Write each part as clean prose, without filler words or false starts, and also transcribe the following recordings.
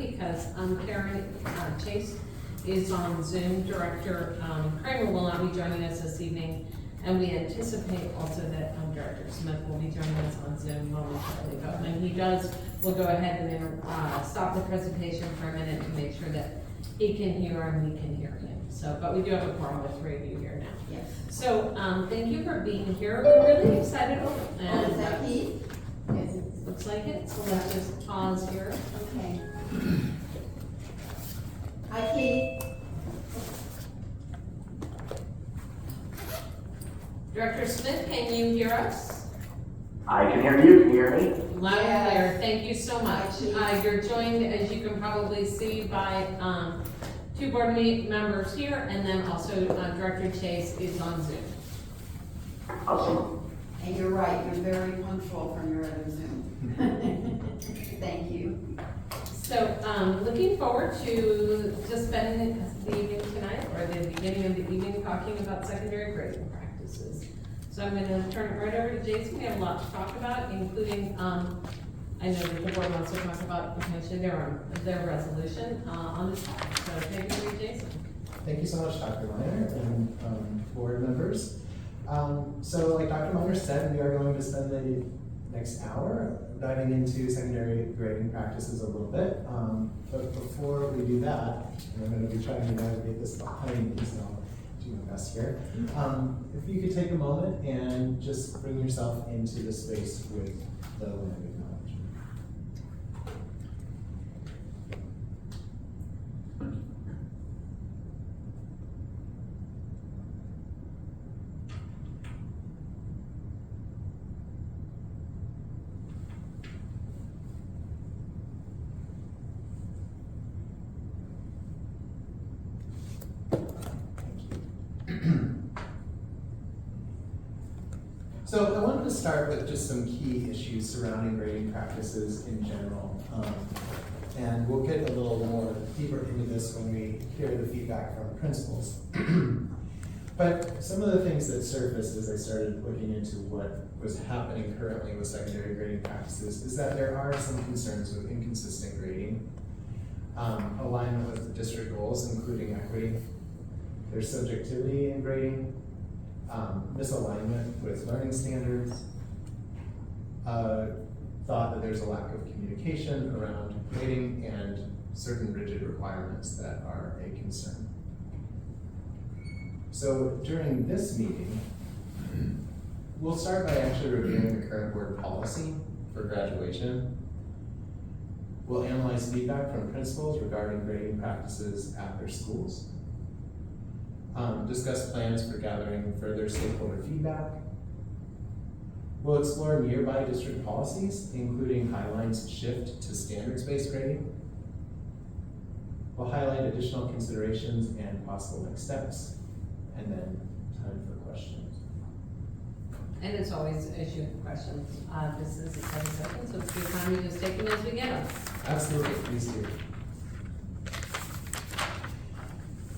because Karen Chase is on Zoom. Director Cramer will not be joining us this evening, and we anticipate also that Director Smith will be joining us on Zoom momentarily. But when he does, we'll go ahead and stop the presentation for a minute to make sure that he can hear and we can hear him. So, but we do have a quorum with 3 of you here now. Yes. So, thank you for being here. We're really excited. And Is that Keith? Yes. looks like it. So let's just pause here. Okay. Hi, Keith. Director Smith, can you hear us? I can hear you. Can you hear me? Loud and Yes. clear. Thank you so much. You're joined, as you can probably see, by 2 board members here, and then also Director Chase is on Zoom. Awesome. And you're right, you're very punctual from your other Zoom. Thank you. So, looking forward to just spending the evening tonight, or the beginning of the evening, talking about secondary grading practices. So I'm gonna turn it right over to Jason. We have a lot to talk about, including, I know that the board wants to talk about potentially their resolution, on this topic. So take it away, Jason. Thank you so much, Dr. Miner and board members. So like Dr. Miner said, we are going to spend the next hour diving into secondary grading practices a little bit. But before we do that, and I'm going to be trying to navigate this behind me, so I'll do my best here. If you could take a moment and just bring yourself into the space with the land acknowledgement. So I wanted to start with just some key issues surrounding grading practices in general. And we'll get a little more deeper into this when we hear the feedback from principals. But some of the things that surfaced as I started looking into what was happening currently with secondary grading practices is that there are some concerns with inconsistent grading, alignment with the district goals, including equity. There's subjectivity in grading, misalignment with learning standards, thought that there's a lack of communication around grading, and certain rigid requirements that are a concern. So during this meeting, we'll start by actually reviewing the current board policy for graduation. We'll analyze feedback from principals regarding grading practices at their schools. Discuss plans for gathering further stakeholder feedback. We'll explore nearby district policies, including Highline's shift to standards-based grading. We'll highlight additional considerations and possible next steps, and then time for questions. And it's always an issue of questions. This is a study session, so it's a good time to just take them as we get them. Absolutely, please do.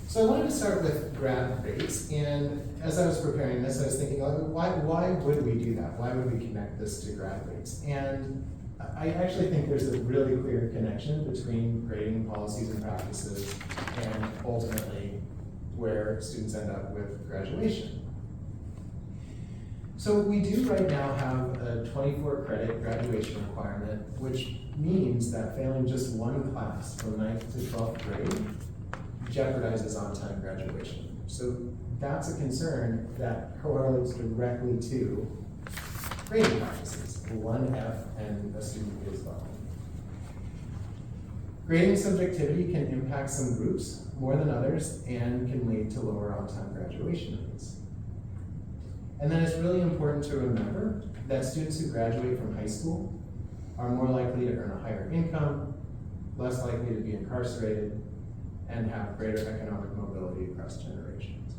So I wanted to start with grad rates, and as I was preparing this, I was thinking, why would we do that? Why would we connect this to grad rates? And I actually think there's a really clear connection between grading policies and practices and ultimately where students end up with graduation. So we do right now have a 24 credit graduation requirement, which means that failing just one class from 9th to 12th grade jeopardizes on-time graduation. So that's a concern that correlates directly to grading practices, 1F and a student is behind. Grading subjectivity can impact some groups more than others and can lead to lower on-time graduation rates. And then it's really important to remember that students who graduate from high school are more likely to earn a higher income, less likely to be incarcerated, and have greater economic mobility across generations.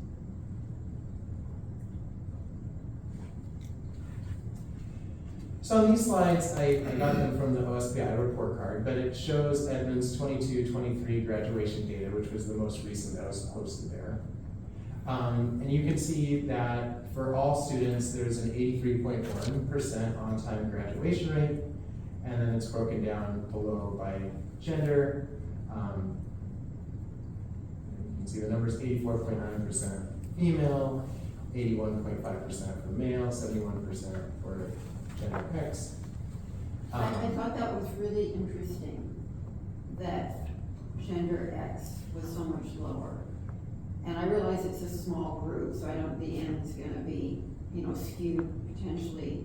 So on these slides, I got them from the OSPI report card, but it shows Edmonds 22-23 graduation data, which was the most recent that was posted there. And you can see that for all students, there's an 83.1% on-time graduation rate, and then it's broken down below by gender. You can see the numbers: 84.9% female, 81.5% for male, 71% for gender X. I thought that was really interesting, that gender X was so much lower. And I realize it's a small group, so I don't, the N is gonna be, skewed potentially.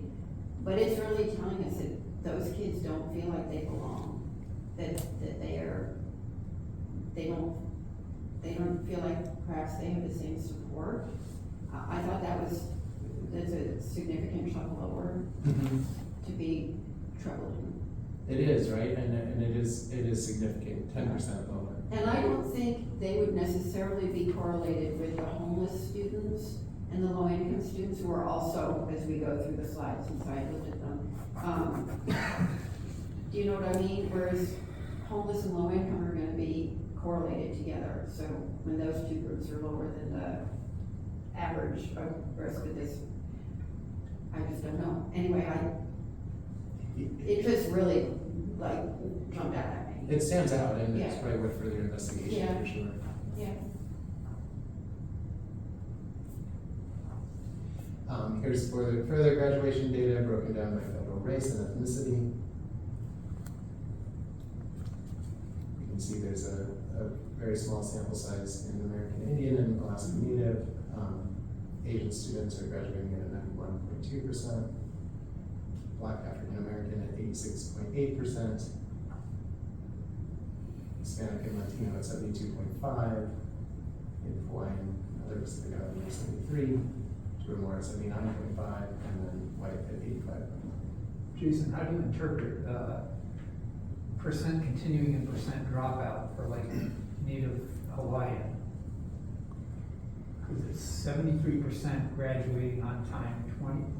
But it's really telling us that those kids don't feel like they belong, that they don't feel like perhaps they have the same support. I thought that's a significant chunk lower to be troubling. It is, right? And it is significant, 10% lower. And I don't think they would necessarily be correlated with the homeless students and the low-income students who are also, as we go through the slides, since I looked at them. Do you know what I mean? Whereas homeless and low-income are gonna be correlated together. So when those two groups are lower than the average of the rest of this, I just don't know. Anyway, it just really jumped out at me. It stands out, and it's Yeah. probably worth further investigation Yeah. for sure. Yeah. Here's further graduation data broken down by federal race and ethnicity. You can see there's a very small sample size in American Indian and Alaska Native. Asian students are graduating at 91.2%. Black African American at 86.8%. Hispanic and Latino at 72.5%. Native Hawaiian and other Pacific Islanders 73%. Two or more at 79.5%, and then white at 85%. Jason, how do you interpret percent continuing and percent dropout for Native Hawaiian? Because it's 73% graduating on time,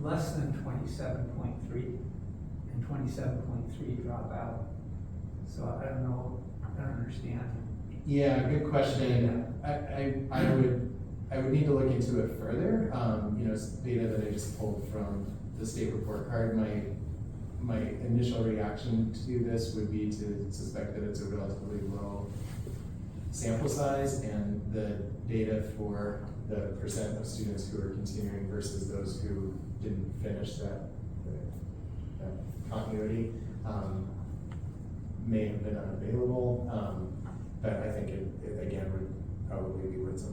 less than 27.3, and 27.3 dropout. So I don't know, I don't understand. Yeah, good question. I would need to look into it further. It's data that I just pulled from the state report card. My initial reaction to this would be to suspect that it's a relatively low sample size, and the data for the percent of students who are continuing versus those who didn't finish that continuity may have been unavailable. But I think it again would probably be worth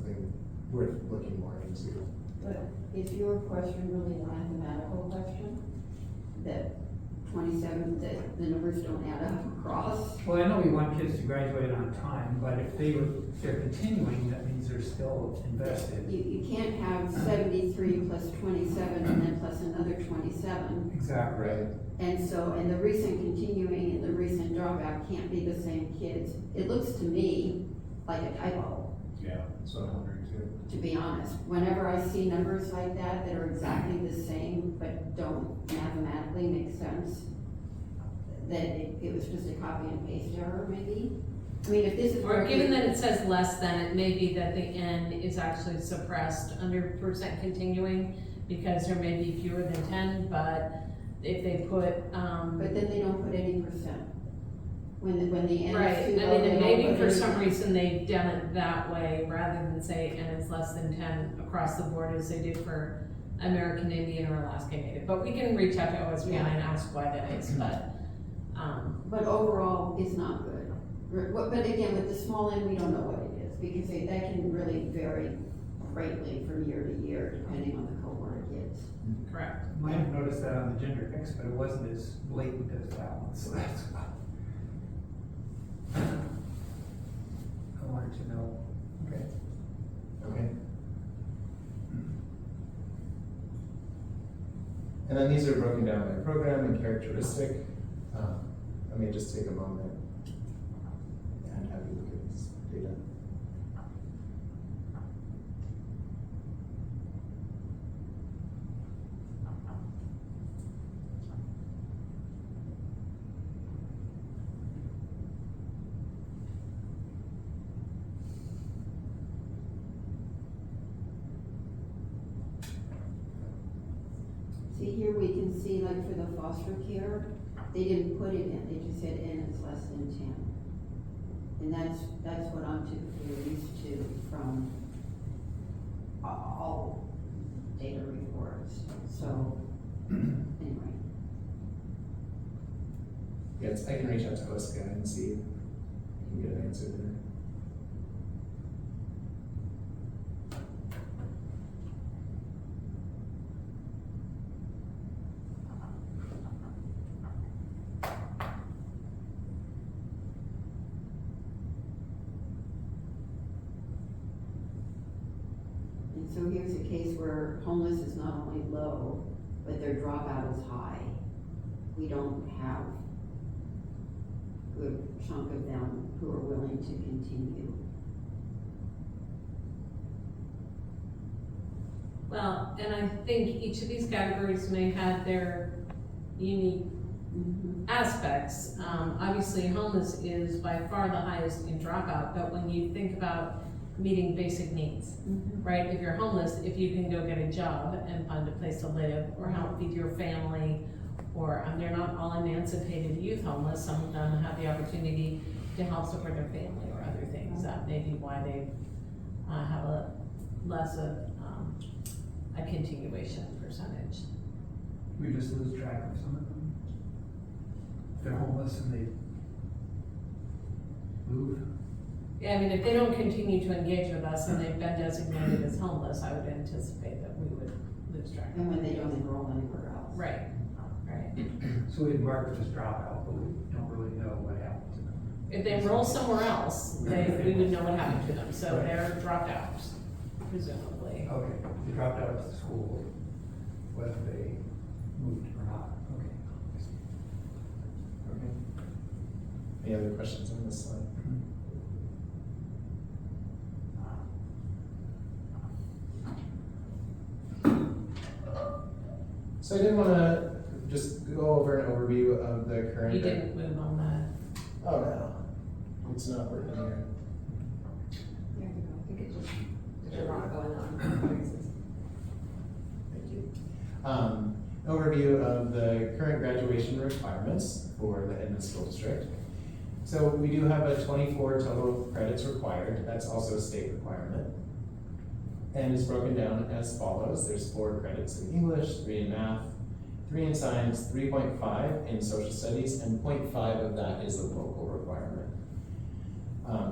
looking more into. But is your question really a mathematical question? That 27, that the numbers don't add up across? Well, I know we want kids to graduate on time, but if they're continuing, that means they're still invested. You can't have 73 plus 27 and then plus another 27. Exactly. Right. And the recent continuing and the recent dropout can't be the same kids. It looks to me like a typo, Yeah, that's what I'm wondering too. to be honest. Whenever I see numbers like that are exactly the same but don't mathematically make sense, that it was just a copy and paste error maybe? I mean, if this is. Or given that it says less than, it may be that the N is actually suppressed under percent continuing, because there may be fewer than 10, but if they put, But then they don't put any percent. When the N right, is too I low, mean, they and don't maybe put for any. some reason they've done it that way, rather than say N is less than 10 across the board as they do for American Indian or Alaska Native. But we can reach out to OSBI and ask why that is, But overall, it's not good. But again, with the small N, we don't know what it is, because that can really vary greatly from year to year, depending on the cohort of kids. correct. Might have noticed that on the gender X, but it wasn't as blatant as that one, so that's why. I wanted to know. Okay. Okay. And then these are broken down by program and characteristic. Let me just take a moment and have you look at this data. See, here we can see, like, for the foster care, they didn't put it in, they just said N is less than 10. And that's what I'm typically used to from all data reports, so, anyway. Yes, I can reach out to OSCA and see if we can get an answer there. And so here's a case where homeless is not only low, but their dropout is high. We don't have a good chunk of them who are willing to continue. Well, and I think each of these categories may have their unique aspects. Obviously, homeless is by far the highest in dropout, but when you think about meeting basic needs, right? If you're homeless, if you can go get a job and find a place to live or help feed your family, or they're not all emancipated youth homeless, some of them have the opportunity to help support their family or other things. That may be why they have a less of a continuation percentage. We just lose track of some of them. They're homeless and they move. Yeah, I mean, if they don't continue to engage with us and they've been designated as homeless, I would anticipate that we would lose track. And when they don't enroll anywhere else. Right, right. So we'd mark it as dropout, but we don't really know what happened to them. If they enroll somewhere else, we would know what happened to them, so Right. they're dropped out, presumably. Okay, they dropped out of the school, whether they moved or not, okay. Okay. Any other questions on this slide? So I did want to just go over an overview of the current. You didn't move on that. Oh, no. It's not working here. There you go, I think it just, there's a lot going on. Thank you. Overview of the current graduation requirements for the Edmonds School District. So we do have a 24 total credits required. That's also a state requirement. And it's broken down as follows. There's 4 credits in English, 3 in math, 3 in science, 3.5 in social studies, and 0.5 of that is a local requirement.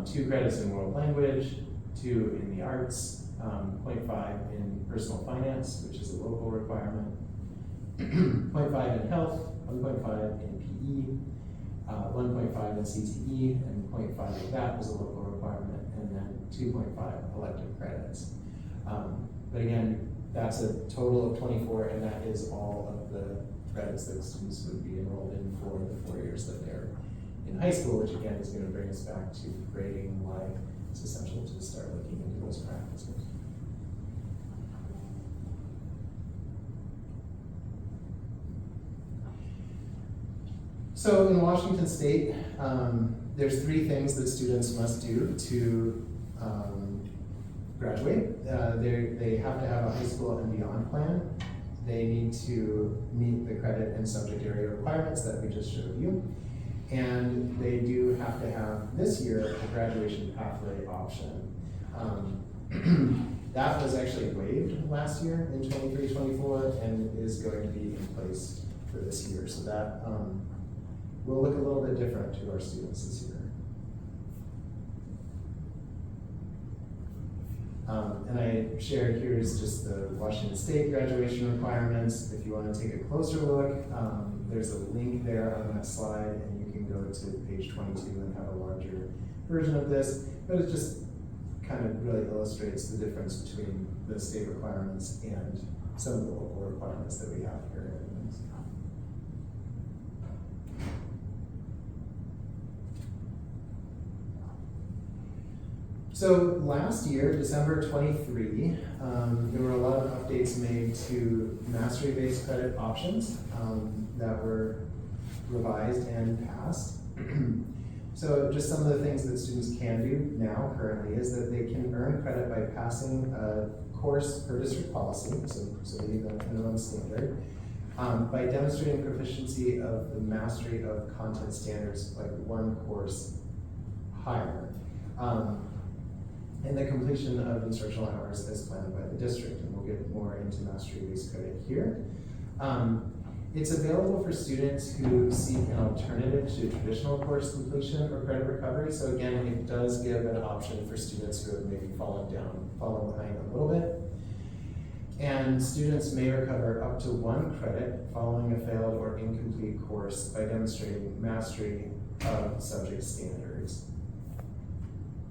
2 credits in world language, 2 in the arts, 0.5 in personal finance, which is a local requirement, 0.5 in health, 1.5 in PE, 1.5 in CTE, and 0.5 of that was a local requirement, and then 2.5 elective credits. But again, that's a total of 24, and that is all of the credits that students would be enrolled in for the 4 years that they're in high school, which again is going to bring us back to grading and why it's essential to start looking into those practices. So in Washington State, there's 3 things that students must do to graduate. They have to have a high school and beyond plan. They need to meet the credit and subject area requirements that we just showed you. And they do have to have this year a graduation pathway option. That was actually waived last year in 23-24 and is going to be in place for this year. So that will look a little bit different to our students this year. And I shared here is just the Washington State graduation requirements. If you want to take a closer look, there's a link there on that slide, and you can go to page 22 and have a larger version of this. But it just kind of really illustrates the difference between the state requirements and some of the local requirements that we have here at Edmonds. So last year, December 23, there were a lot of updates made to mastery-based credit options that were revised and passed. So just some of the things that students can do now currently is that they can earn credit by passing a course per district policy, so they need the minimum standard, by demonstrating proficiency of the mastery of content standards, like 1 course higher And the completion of instructional hours as planned by the district, and we'll get more into mastery-based credit here. It's available for students who seek an alternative to traditional course completion or credit recovery. So again, it does give an option for students who have maybe fallen behind a little bit. And students may recover up to 1 credit following a failed or incomplete course by demonstrating mastery of subject standards.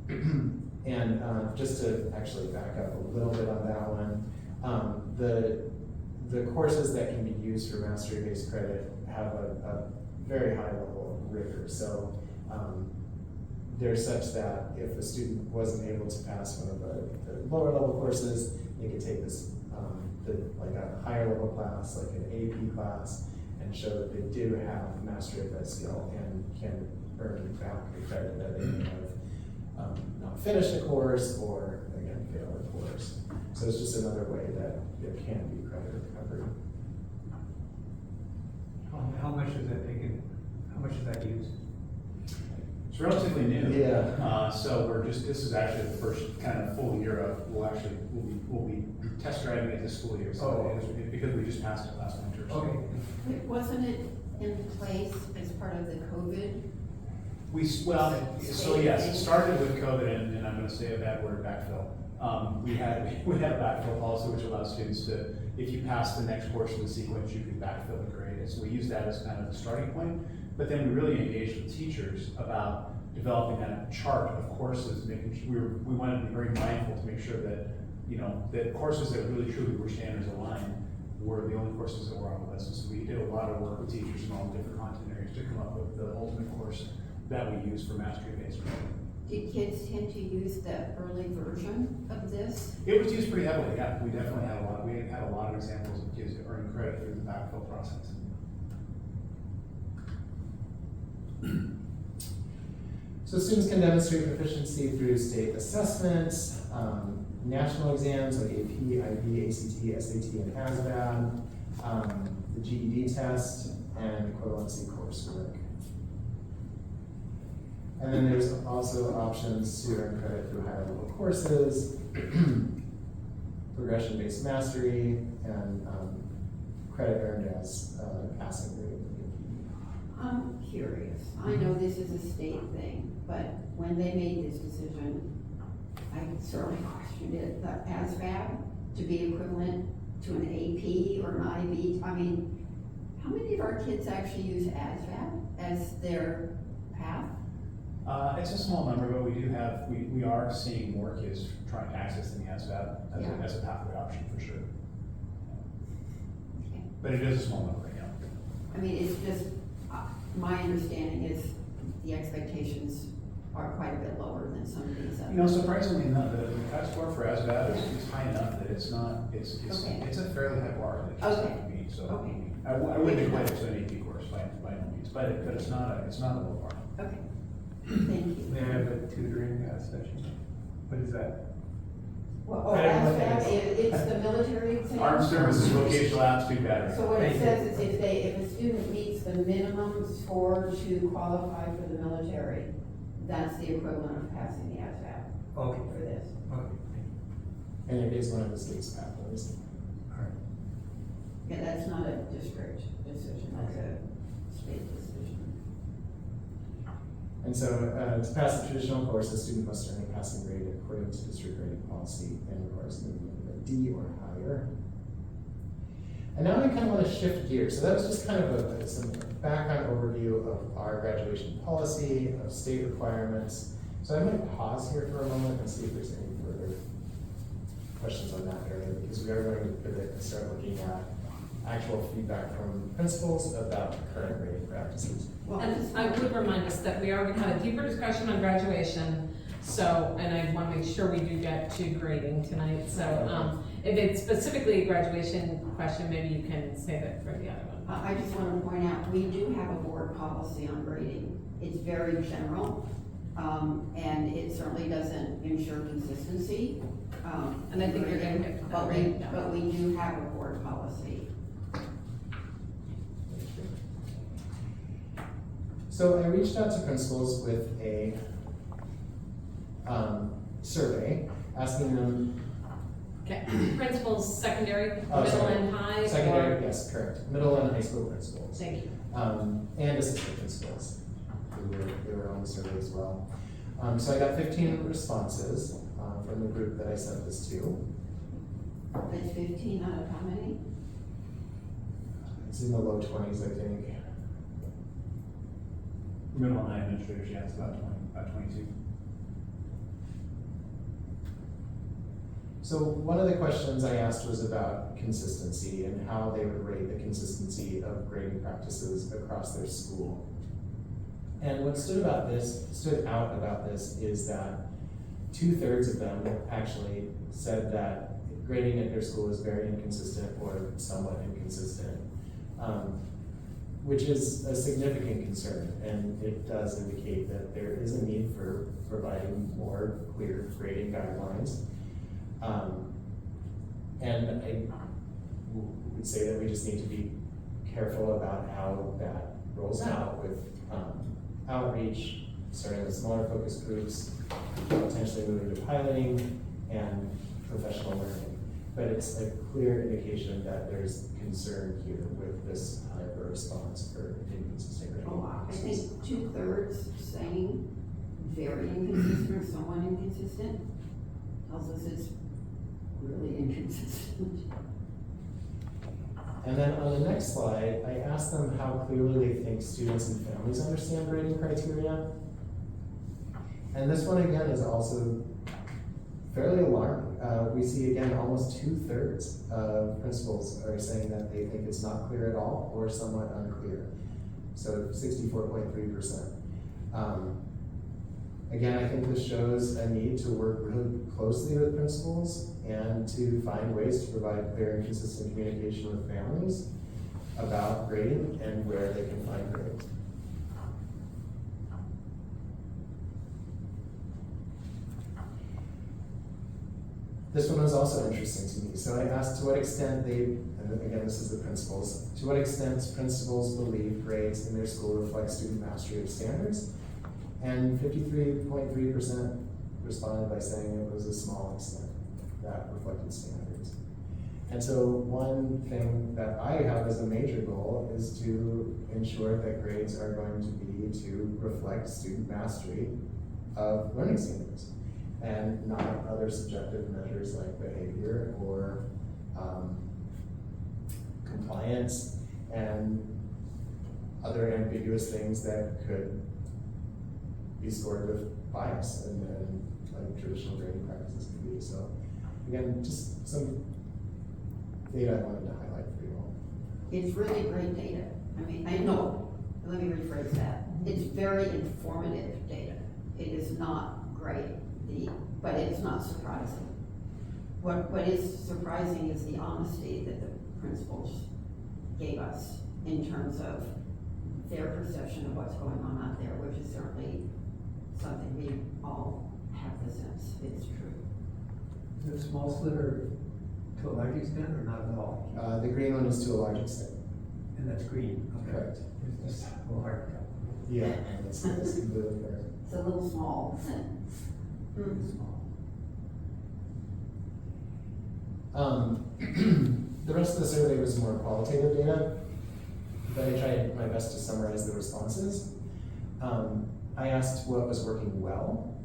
And just to actually back up a little bit on that one, the courses that can be used for mastery-based credit have a very high level of rigor. So they're such that if a student wasn't able to pass one of the lower level courses, they could take this like a higher level class, like an AP class, and show that they do have mastery of that skill and can earn back the credit that they may have not finished a course or again failed a course. So it's just another way that there can be credit recovery. How much is that taken, how much is that used? It's relatively new. Yeah. So this is actually the first kind of full year of, we'll be test driving it this school year. So Oh. because we just passed it last winter. So Okay. Wasn't it in place as part of the COVID? So yes, it started with COVID, and I'm gonna say a bad word, backfill. We had a backfill policy which allows students to, if you pass the next course in the sequence, you can backfill the grade. So we use that as kind of the starting point. But then we really engaged with teachers about developing a chart of courses, making sure we wanted to be very mindful to make sure that, that courses that really truly were standards aligned were the only courses that were on the list. And so we did a lot of work with teachers in all different content areas to come up with the ultimate course that we use for mastery-based credit. Did kids tend to use the early version of this? It was used pretty heavily, yeah. We definitely had a lot of examples of kids earning credit through the backfill process. So students can demonstrate proficiency through state assessments, national exams like AP, IB, ACT, SAT, and ASVAB, the GED test, and equivalency coursework. And then there's also options to earn credit through higher level courses, progression-based mastery, and credit earned as passing grade. I'm curious. I know this is a state thing, but when they made this decision, I certainly questioned it, the ASVAB to be equivalent to an AP or an IB. I mean, how many of our kids actually use ASVAB as their path? It's a small number, but we are seeing more kids trying to access the ASVAB as a pathway option for sure. Okay. But it is a small number right now. I mean, it's just, my understanding is the expectations are quite a bit lower than some of these others. Surprisingly enough, the cut score for ASVAB is high enough that it's Okay. it's a fairly high bar that kids have to meet. So Okay. I wouldn't equate it to an AP course by no means, but it's not a low bar. Okay, thank you. They have a tutoring session. What is that? Well, I don't know what ASVAB, that is. it's the military exam. Armed Services Vocational Aptitude Battery. So what it Thank you. says is if a student meets the minimum score to qualify for the military, that's the equivalent of passing the ASVAB Okay. for this. Okay. And it is one of the state's pathways. All right. Yeah, that's not a district decision, that's a state decision. And so to pass the traditional course, a student must earn a passing grade according to district grading policy and requires an a D or higher. And now I kind of want to shift gears. So that was just kind of some background overview of our graduation policy, of state requirements. So I might pause here for a moment and see if there's any further questions on that area, because we are going to pivot and start looking at actual feedback from principals about current grading practices. Well, And I would remind us that we are gonna have a deeper discussion on graduation, so, and I wanna make sure we do get to grading tonight, so, if it's specifically a graduation question, maybe you can save it for the other one. I just want to point out, we do have a board policy on grading. It's very general, and it certainly doesn't ensure consistency. And I think you're gonna get to that, But right? Yeah. but we do have a board policy. So I reached out to principals with a survey, asking them. Okay, principals, secondary, Oh, middle sorry. and high? Secondary, or- yes, correct, middle and high school principals. Thank you. And assistant principals, they were on the survey as well. So I got 15 responses, from the group that I sent this to. It's 15 out of how many? It's in the low 20s, I think. Middle and high administrators, yeah, it's about 22. So one of the questions I asked was about consistency and how they would rate the consistency of grading practices across their school. And what stood out about this is that 2/3 of them actually said that grading at their school is very inconsistent or somewhat inconsistent, which is a significant concern, and it does indicate that there is a need for providing more clear grading guidelines. And I would say that we just need to be careful about how that rolls out with outreach, starting with smaller focus groups, potentially moving to piloting and professional learning. But it's a clear indication that there's concern here with this high of a response for inconsistent grading. Oh, wow. I think 2/3 saying very inconsistent or somewhat inconsistent tells us it's really inconsistent. And then on the next slide, I asked them how clearly they think students and families understand grading criteria. And this one again is also fairly alarming. We see again, almost 2/3 of principals are saying that they think it's not clear at all or somewhat unclear. So 64.3%. Again, I think this shows a need to work really closely with principals and to find ways to provide clear and consistent communication with families about grading and where they can find grades. This one was also interesting to me. So I asked to what extent and again, this is the principals, to what extent principals believe grades in their school reflect student mastery of standards. And 53.3% responded by saying it was a small extent that reflected standards. And so one thing that I have as a major goal is to ensure that grades are going to be to reflect student mastery of learning standards and not other subjective measures like behavior or compliance and other ambiguous things that could be scored with bias and like traditional grading practices can be. So again, just some data I wanted to highlight for you all. It's really great data. I mean, I know, let me rephrase that. It's very informative data. It is not great, but it's not surprising. What is surprising is the honesty that the principals gave us in terms of their perception of what's going on out there, which is certainly something we all have the sense it's true. Is it small sliver to a large extent or not at all? The green one is to a large extent. And that's green, okay. Correct. It's just a little hard to tell. Yeah, that's completely fair. It's a little small. It's small. The rest of the survey was more qualitative data, but I tried my best to summarize the responses. I asked what was working well.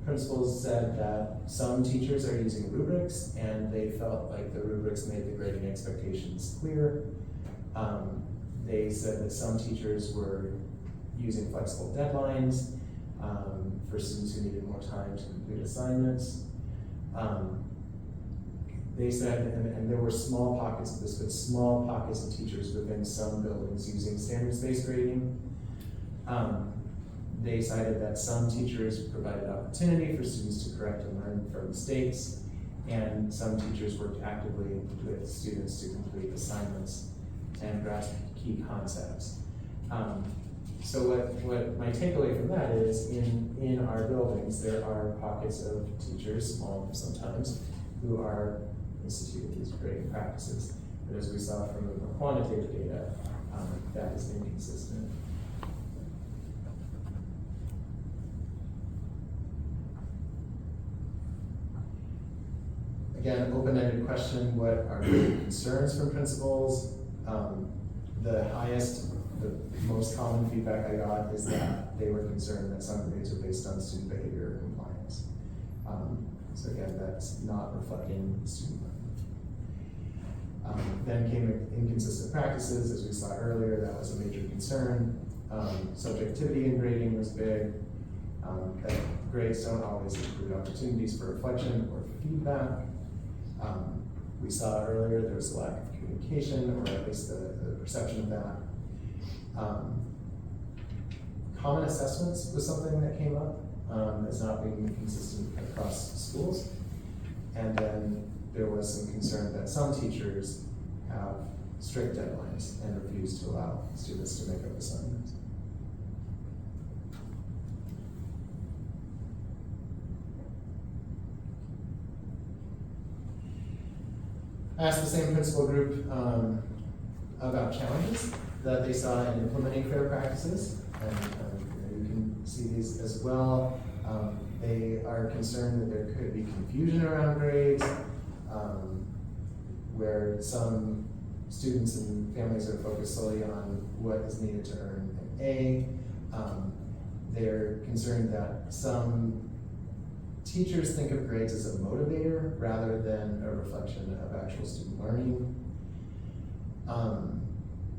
Principals said that some teachers are using rubrics and they felt like the rubrics made the grading expectations clear. They said that some teachers were using flexible deadlines for students who needed more time to complete assignments. They said, and there were small pockets of this, but small pockets of teachers within some buildings using standards-based grading. They cited that some teachers provided opportunity for students to correct and learn from mistakes, and some teachers worked actively with students to complete assignments and grasp key concepts. So what my takeaway from that is, in our buildings, there are pockets of teachers, small sometimes, who are instituting these grading practices. But as we saw from the quantitative data, that is inconsistent. Again, open-ended question, what are the concerns from principals? The most common feedback I got is that they were concerned that some grades are based on student behavior or compliance. So again, that's not reflecting student learning. Then came inconsistent practices, as we saw earlier, that was a major concern. Subjectivity in grading was big. That grades don't always include opportunities for reflection or feedback. We saw earlier there was a lack of communication, or at least the perception of that. Common assessments was something that came up as not being consistent across schools. And then there was some concern that some teachers have strict deadlines and refuse to allow students to make up assignments. I asked the same principal group about challenges that they saw in implementing fair practices, and you can see these as well. They are concerned that there could be confusion around grades, where some students and families are focused solely on what is needed to earn an A. They're concerned that some teachers think of grades as a motivator rather than a reflection of actual student learning.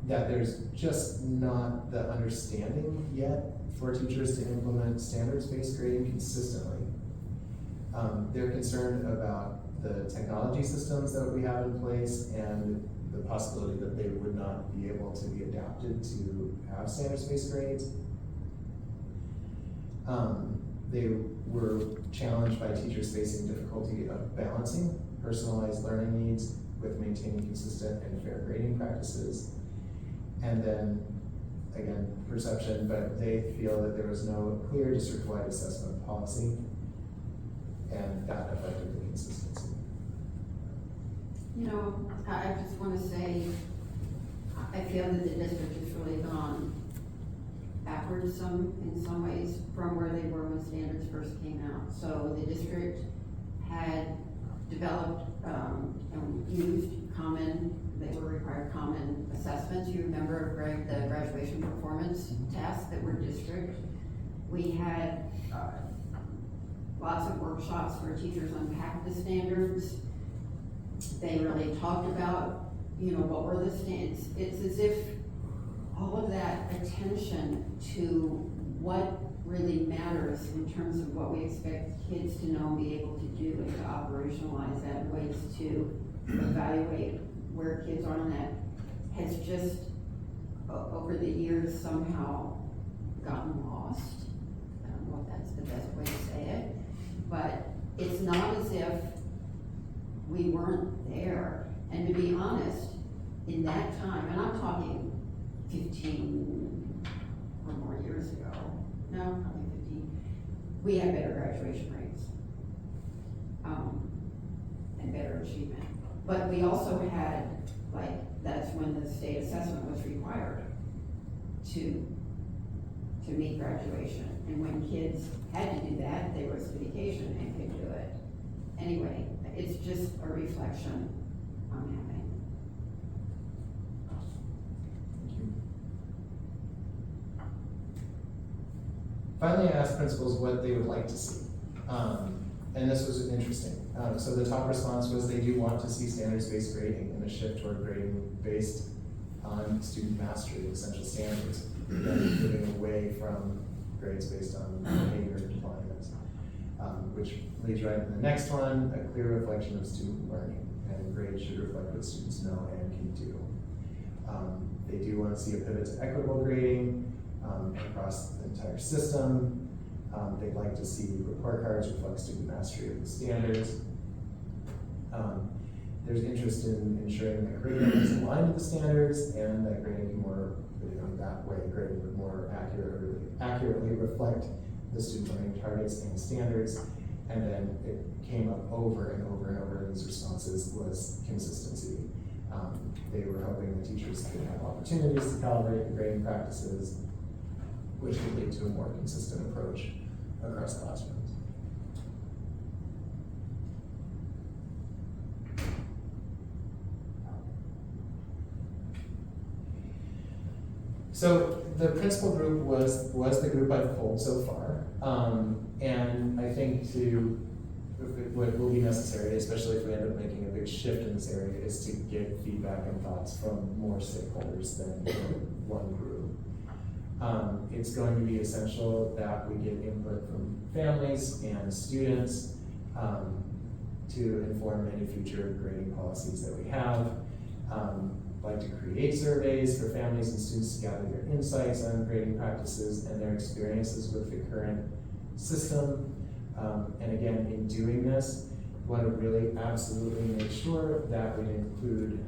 That there's just not the understanding yet for teachers to implement standards-based grading consistently. They're concerned about the technology systems that we have in place and the possibility that they would not be able to be adapted to have standards-based grades. They were challenged by teachers facing difficulty of balancing personalized learning needs with maintaining consistent and fair grading practices. And then, again, perception, but they feel that there was no clear district-wide assessment policy, and that affected the consistency. You know, I just want to say, I feel that the district has really gone backwards in some ways from where they were when standards first came out. So the district had developed and used they were required common assessments. You remember, Greg, the graduation performance tests that were district. We had lots of workshops where teachers unpacked the standards. They really talked about, what were the standards. It's as if all of that attention to what really matters in terms of what we expect kids to know and be able to do and to operationalize that in ways to evaluate where kids are on that has just over the years somehow gotten lost. I don't know if that's the best way to say it, but it's not as if we weren't there. And to be honest, in that time, and I'm talking 15 or more years ago, no, probably 15, we had better graduation rates and better achievement. But we also had, that's when the state assessment was required to meet graduation. And when kids had to do that, they were vacation and could do it. Anyway, it's just a reflection I'm having. Thank you. Finally, I asked principals what they would like to see. And this was interesting. So the top response was they do want to see standards-based grading and a shift toward grading based on student mastery of essential standards, and moving away from grades based on behavior and compliance. Which leads right into the next one, a clear reflection of student learning, and grades should reflect what students know and can do. They do want to see a pivot to equitable grading across the entire system. They'd like to see report cards reflect student mastery of the standards. There's interest in ensuring that grading is aligned with the standards and that grading can that way grading would more accurately reflect the student learning targets and standards. And then it came up over and over and over in these responses was consistency. They were hoping the teachers could have opportunities to calibrate the grading practices, which would lead to a more consistent approach across classrooms. So the principal group was the group I've polled so far. And I think what will be necessary, especially if we end up making a big shift in this area, is to get feedback and thoughts from more stakeholders than one group. It's going to be essential that we get input from families and students to inform any future grading policies that we have. Like to create surveys for families and students to gather their insights on grading practices and their experiences with the current system. And again, in doing this, we want to really absolutely make sure that we include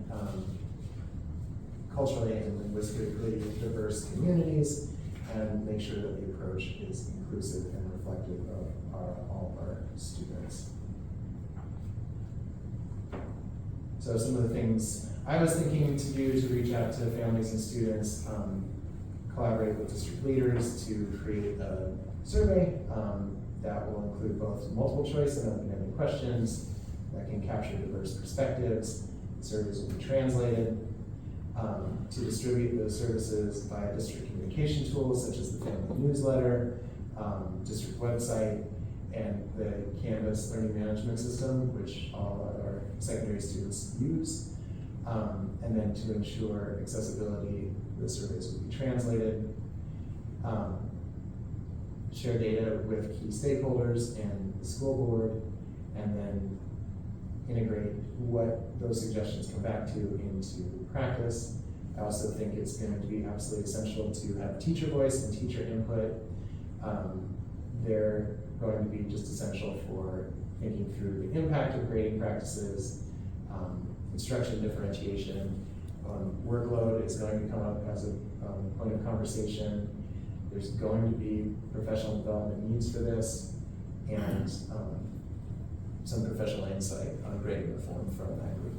culturally and linguistically diverse communities and make sure that the approach is inclusive and reflective of all of our students. So some of the things I was thinking to do to reach out to families and students, collaborate with district leaders to create a survey that will include both multiple choice and open-ended questions that can capture diverse perspectives. Surveys will be translated to distribute those services via district communication tools such as the family newsletter, district website, and the Canvas learning management system, which all of our secondary students use. And then to ensure accessibility, the surveys will be translated. Share data with key stakeholders and the school board, and then integrate what those suggestions come back to into practice. I also think it's going to be absolutely essential to have teacher voice and teacher input. They're going to be just essential for thinking through the impact of grading practices, instruction differentiation. Workload is going to come up as a point of conversation. There's going to be professional development needs for this, and some professional insight on grading reform from that group.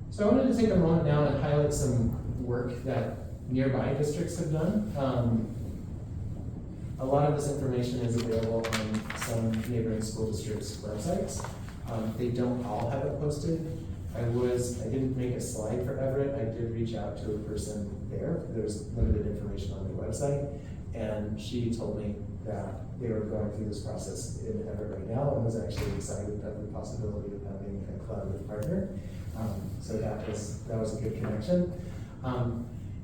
So I wanted to take a moment now and highlight some work that nearby districts have done. A lot of this information is available on some neighboring school districts' websites. They don't all have it posted. I didn't make a slide for Everett. I did reach out to a person there. There's limited information on their website, and she told me that they were going through this process in Everett right now and was actually excited at the possibility of having a collaborative partner. So that was a good connection.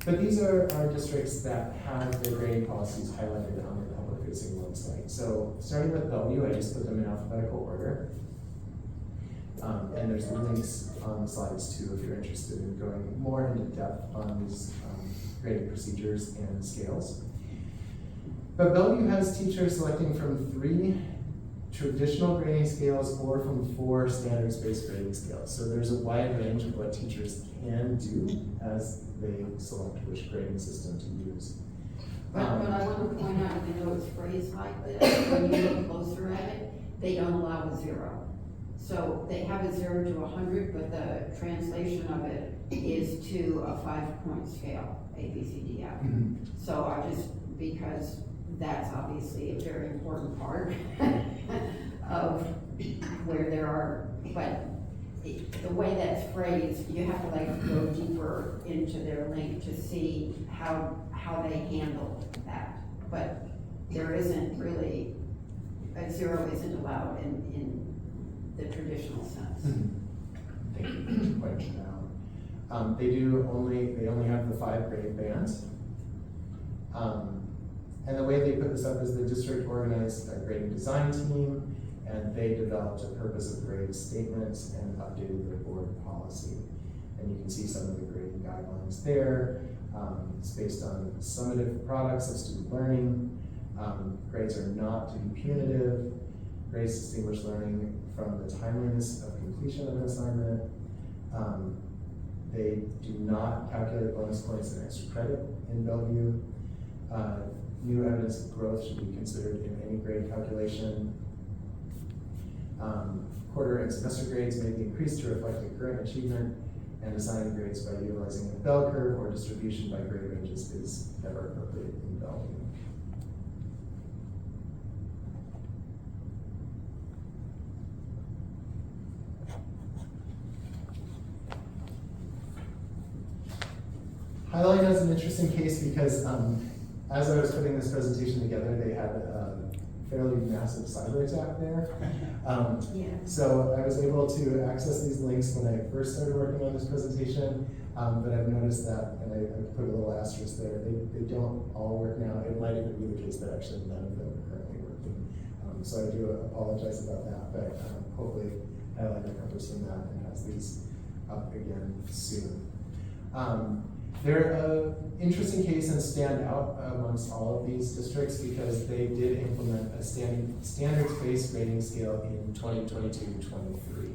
But these are districts that have their grading policies highlighted on their public-facing website. So starting with Bellevue, I just put them in alphabetical order. And there's links on the slides too if you're interested in going more into depth on these grading procedures and scales. But Bellevue has teachers selecting from 3 traditional grading scales or from 4 standards-based grading scales. So there's a wide range of what teachers can do as they select which grading system to use. But I want to point out, even though it's phrased like this, when you look closer at it, they don't allow a 0. So they have a 0 to 100, but the translation of it is to a 5-point scale, A, B, C, D, F. Mm-hmm. So because that's obviously a very important part of where there are, but the way that's phrased, you have to like go deeper into their link to see how they handle that. But there isn't really, a 0 isn't allowed in the traditional sense. Thank you for pointing that out. They only have the 5 grade bands. And the way they put this up is the district organized a grading design team, and they developed a purpose of grade statements and updated their board policy. And you can see some of the grading guidelines there. It's based on summative products of student learning. Grades are not to be punitive. Grades distinguish learning from the timeliness of completion of an assignment. They do not calculate bonus points and extra credit in Bellevue. New evidence of growth should be considered in any grade calculation. Quarter and semester grades may be increased to reflect the current achievement, and assigning grades by utilizing a bell curve or distribution by grade ranges is never appropriate in Bellevue. Highline has an interesting case because as I was putting this presentation together, they had a fairly massive cyber attack there. Yeah. So I was able to access these links when I first started working on this presentation, but I've noticed that, and I put a little asterisk there, they don't all work now. It might even be the case that actually none of them are currently working. So I do apologize about that, but hopefully Highline recovers from that and has these up again soon. They're an interesting case and stand out amongst all of these districts because they did implement a standards-based grading scale in 2022-23.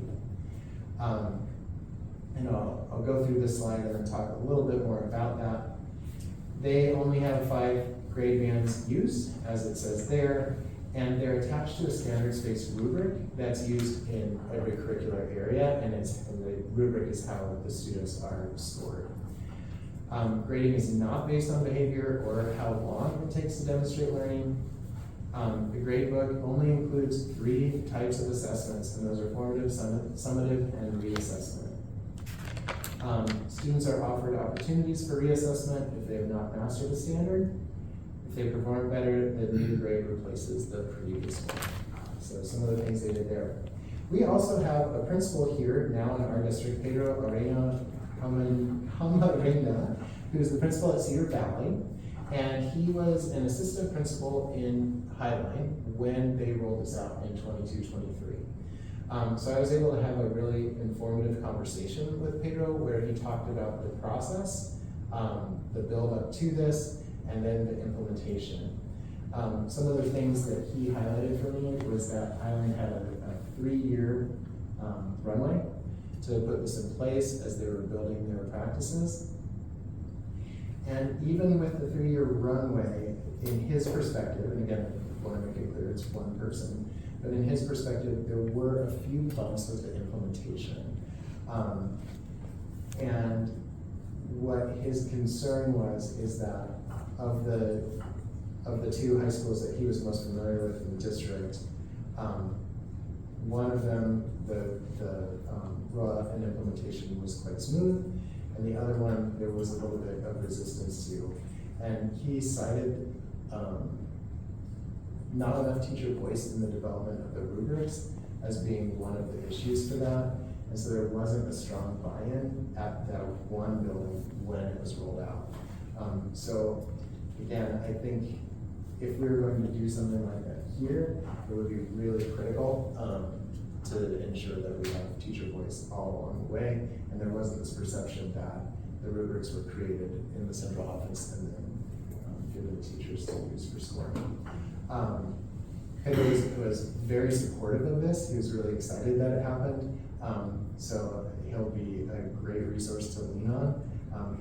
And I'll go through this slide and then talk a little bit more about that. They only have 5 grade bands used, as it says there, and they're attached to a standards-based rubric that's used in every curricular area, and the rubric is how the students are scored. Grading is not based on behavior or how long it takes to demonstrate learning. The grade book only includes 3 types of assessments, and those are formative, summative, and reassessment. Students are offered opportunities for reassessment if they have not mastered a standard. If they perform better, the new grade replaces the previous one. So some of the things they did there. We also have a principal here now in our district, Pedro Arena Camarena, who's the principal at Cedar Valley, and he was an assistant principal in Highline when they rolled this out in 22-23. So I was able to have a really informative conversation with Pedro where he talked about the process, the build up to this, and then the implementation. Some of the things that he highlighted for me was that Highline had a 3-year runway to put this in place as they were building their practices. And even with the 3-year runway, in his perspective, and again, I want to make it clear, it's one person, but in his perspective, there were a few bumps with the implementation. And what his concern was is that of the 2 high schools that he was most familiar with in the district, one of them, the rollout and implementation was quite smooth, and the other one, there was a little bit of resistance to. And he cited not enough teacher voice in the development of the rubrics as being one of the issues for that. And so there wasn't a strong buy-in at that one building when it was rolled out. So again, I think if we were going to do something like that here, it would be really critical to ensure that we have teacher voice all along the way, and there wasn't this perception that the rubrics were created in the central office and then given to teachers to use for scoring. Pedro was very supportive of this. He was really excited that it happened. So he'll be a great resource to lean on.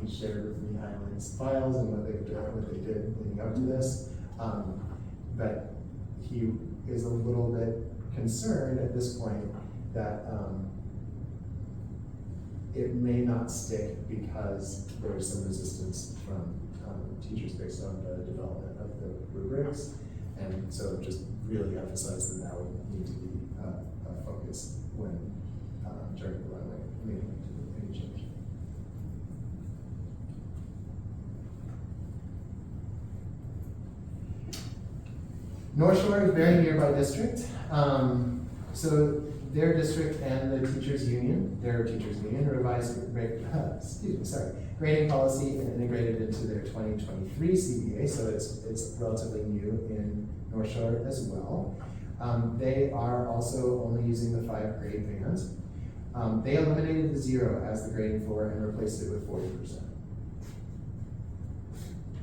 He shared with me Highline's files and what they did leading up to this. But he is a little bit concerned at this point that it may not stick because there's some resistance from teachers based on the development of the rubrics. And so just really emphasize that would need to be a focus when during the runway leading to any change. North Shore is very nearby district. So their district and the teachers union, revised grading policy and integrated into their 2023 CBA. So it's relatively new in North Shore as well. They are also only using the 5 grade bands. They eliminated the 0 as the grading floor and replaced it with 40%.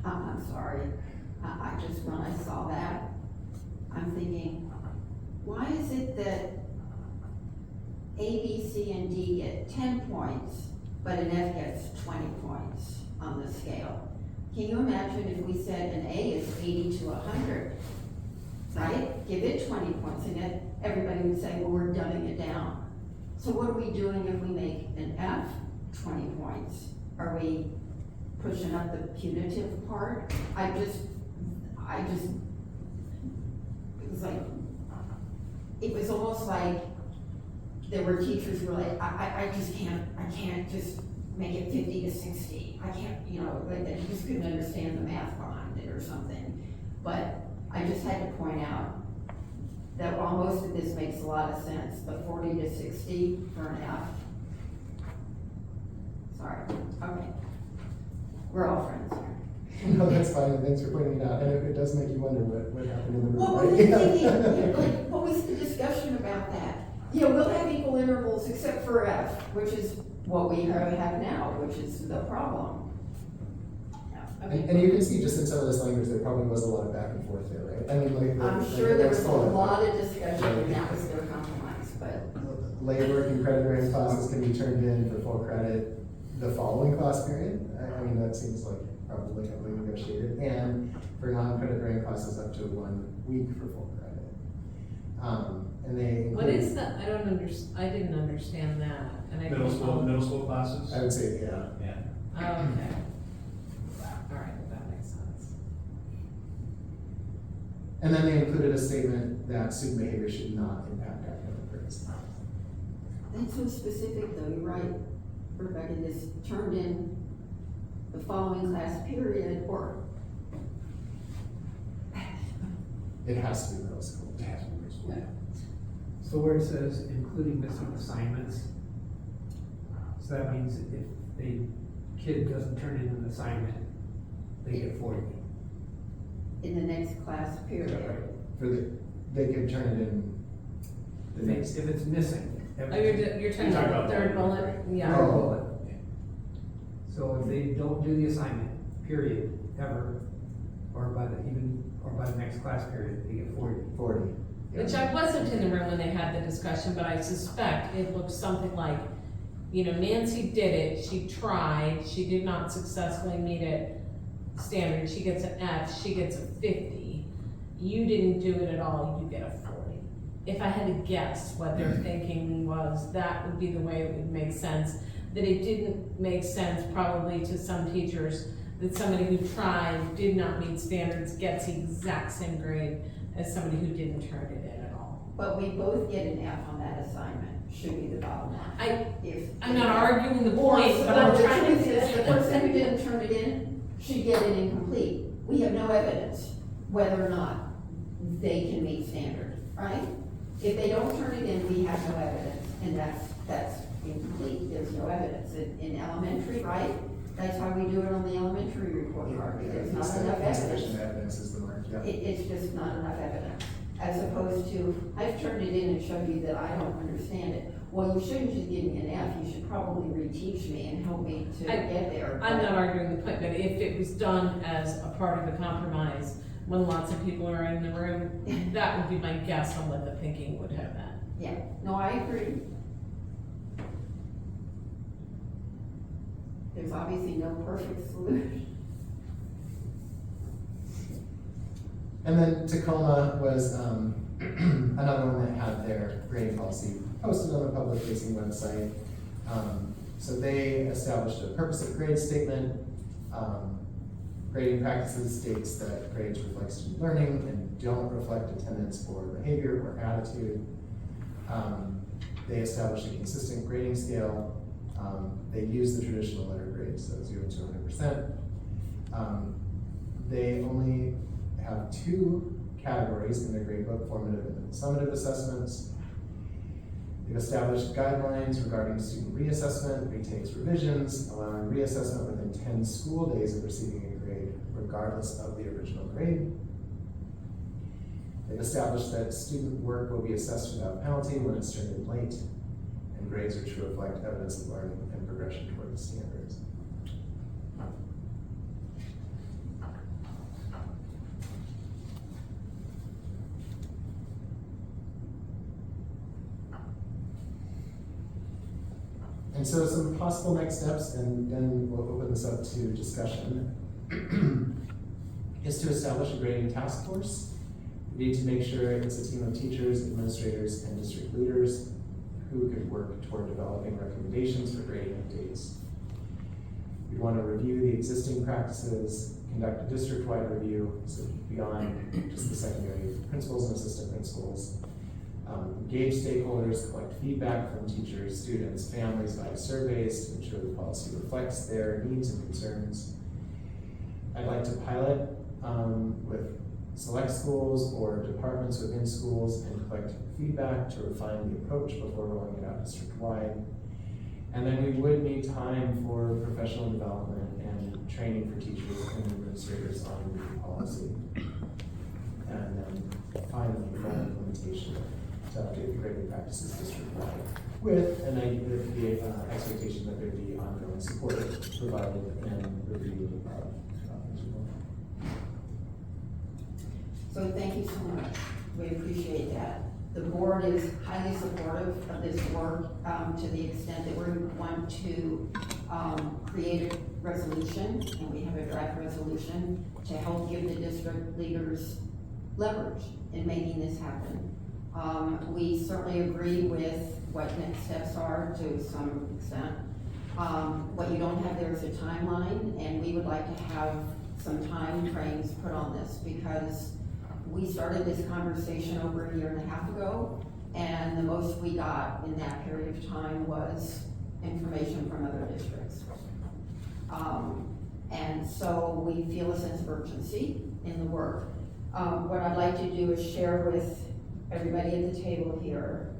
I'm sorry, I just, when I saw that, I'm thinking, why is it that A, B, C, and D get 10 points, but an F gets 20 points on the scale? Can you imagine if we said an A is 80 to 100, right? Give it 20 points, and then everybody would say, well, we're dumbing it down. So what are we doing if we make an F 20 points? Are we pushing up the punitive part? I just, it was like, it was almost like there were teachers who were like, I can't just make it 50 to 60. I can't, you know, like that he just couldn't understand the math behind it or something. But I just had to point out that while most of this makes a lot of sense, the 40 to 60 for an F. Sorry, okay. We're all friends here. No, that's fine, and thanks for pointing it out, and it does make you wonder what happened in the room, What right? were they thinking? Like, what was the discussion about that? Yeah, we'll have equal intervals except for F, which is what we have now, which is the problem. Yeah, okay. And you can see just in some of this language, there probably was a lot of back and forth there, right? I mean, like. I'm like sure the there next was a bullet, lot of discussion and that was their compromise, but Late work and credit bearing classes can be turned in for full credit the following class period. I mean, that seems like probably heavily negotiated. And for non-credit bearing classes up to 1 week for full credit. And they. What is that? I didn't understand that. And I Middle didn't school, follow- middle school classes? I would say, yeah. Yeah. Oh, okay. All right, that makes sense. And then they included a statement that student behavior should not impact academic grades. that's so specific though, you're right. Rebecca, this turned in the following class period or. It has to be middle school. It has to be middle school. So where it says including missing assignments, so that means if the kid doesn't turn in an assignment, they get 40. In the next class period. They could turn it in the next. If it's missing. Oh, you're talking about the third bullet? Yeah. Third bullet. So if they don't do the assignment, period, ever, or by the next class period, they get 40. 40. Which I wasn't in the room when they had the discussion, but I suspect it looks something like, you know, Nancy did it, she tried, she did not successfully meet it standard, she gets an F, she gets a 50. You didn't do it at all, you get a 40. If I had to guess what their thinking was, that would be the way it would make sense. That it didn't make sense probably to some teachers that somebody who tried, did not meet standards, gets the exact same grade as somebody who didn't turn it in at all. But we both get an F on that assignment, should be the bottom line. I'm not arguing the point, but I'm The trying truth is, the to. person who didn't turn it in should get it incomplete. We have no evidence whether or not they can meet standard, right? If they don't turn it in, we have no evidence, and that's incomplete, there's no evidence. In elementary, right? That's how we do it on the elementary report card, there's not enough Insufficient evidence. evidence is the mark, yeah. It's just not enough evidence, as opposed to, I've turned it in and showed you that I don't understand it. Well, you shouldn't just give me an F, you should probably reteach me and help me to get there. I'm not arguing the point, but if it was done as a part of a compromise, when lots of people are in the room, that would be my guess on what the thinking would have been. Yeah, no, I agree. There's obviously no perfect solution. And then Tacoma was another one that had their grading policy posted on the public facing website. So they established a purpose of grade statement. Grading practices states that grades reflect student learning and don't reflect attendance or behavior or attitude. They established a consistent grading scale. They use the traditional letter grade, so 0 to 100%. They only have 2 categories in their gradebook, formative and summative assessments. They've established guidelines regarding student reassessment, retakes, revisions, allowing reassessment within 10 school days of receiving a grade, regardless of the original grade. They've established that student work will be assessed without penalty when it's turned in late, and grades are to reflect evidence of learning and progression toward the standards. And so some possible next steps, and then we'll open this up to discussion, is to establish a grading task force. We need to make sure it's a team of teachers, administrators, and district leaders who could work toward developing recommendations for grading updates. We want to review the existing practices, conduct a district-wide review, so beyond just the secondary principals and assistant principals, engage stakeholders, collect feedback from teachers, students, families via surveys to ensure the policy reflects their needs and concerns. I'd like to pilot with select schools or departments within schools and collect feedback to refine the approach before rolling it out district-wide. And then we would need time for professional development and training for teachers and administrators on the new policy. And then finally, full implementation to update the grading practices district-wide with the expectation that there be ongoing support provided and review of So thank you so much. We appreciate that. The board is highly supportive of this work to the extent that we want to create a resolution, and we have a draft resolution to help give the district leaders leverage in making this happen. We certainly agree with what next steps are to some extent. What you don't have there is a timeline, and we would like to have some time frames put on this because we started this conversation over a year and a half ago, and the most we got in that period of time was information from other districts. And so we feel a sense of urgency in the work. What I'd like to do is share with everybody at the table here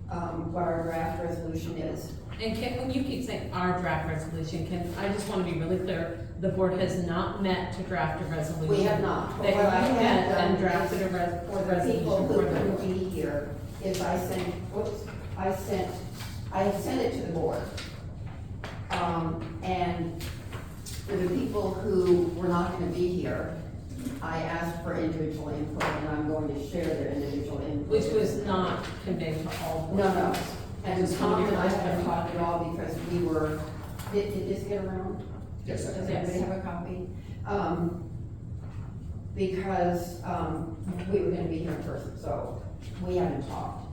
what our draft resolution is. And when you keep saying our draft resolution, I just want to be really clear, the board has not met to draft a resolution. We have not. That you What I have met done and drafted a for the resolution people for who them. couldn't be here is I sent it to the board. And for the people who were not gonna be here, I asked for individual input, and I'm going to share their individual input. Which was not conveyed to all board No, no. members. And Tom and I haven't talked at all because we were, did this get around? Yes, Does everybody have a copy? Because, we were gonna be here in person, so we haven't talked.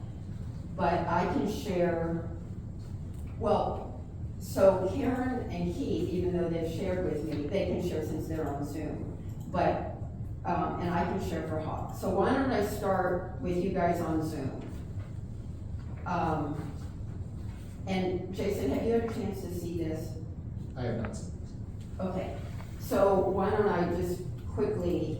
But I can share, well, so Karen and Keith, even though they've shared with me, they can share since they're on Zoom. But, and I can share for Hawk. So why don't I start with you guys on Zoom? And Jason, have you had a chance to see this? I have not seen it. Okay, so why don't I just quickly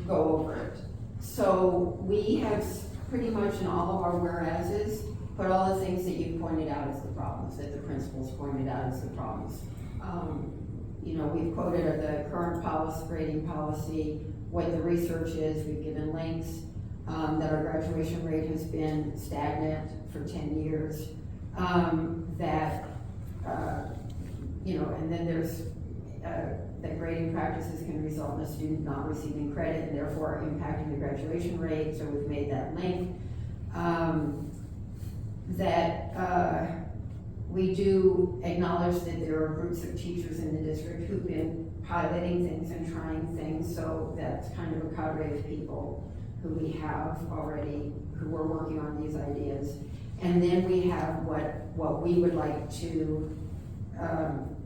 go over it? So we have pretty much in all of our whereases, put all the things that you pointed out as the problems, that the principals pointed out as the problems. You know, we've quoted the current policy, grading policy, what the research is, we've given links, that our graduation rate has been stagnant for 10 years, you know, and then there's, that grading practices can result in a student not receiving credit and therefore impacting the graduation rate, so we've made that link. We do acknowledge that there are groups of teachers in the district who've been piloting things and trying things, so that's kind of a cadre of people who we have already, who are working on these ideas. And then we have what we would like to,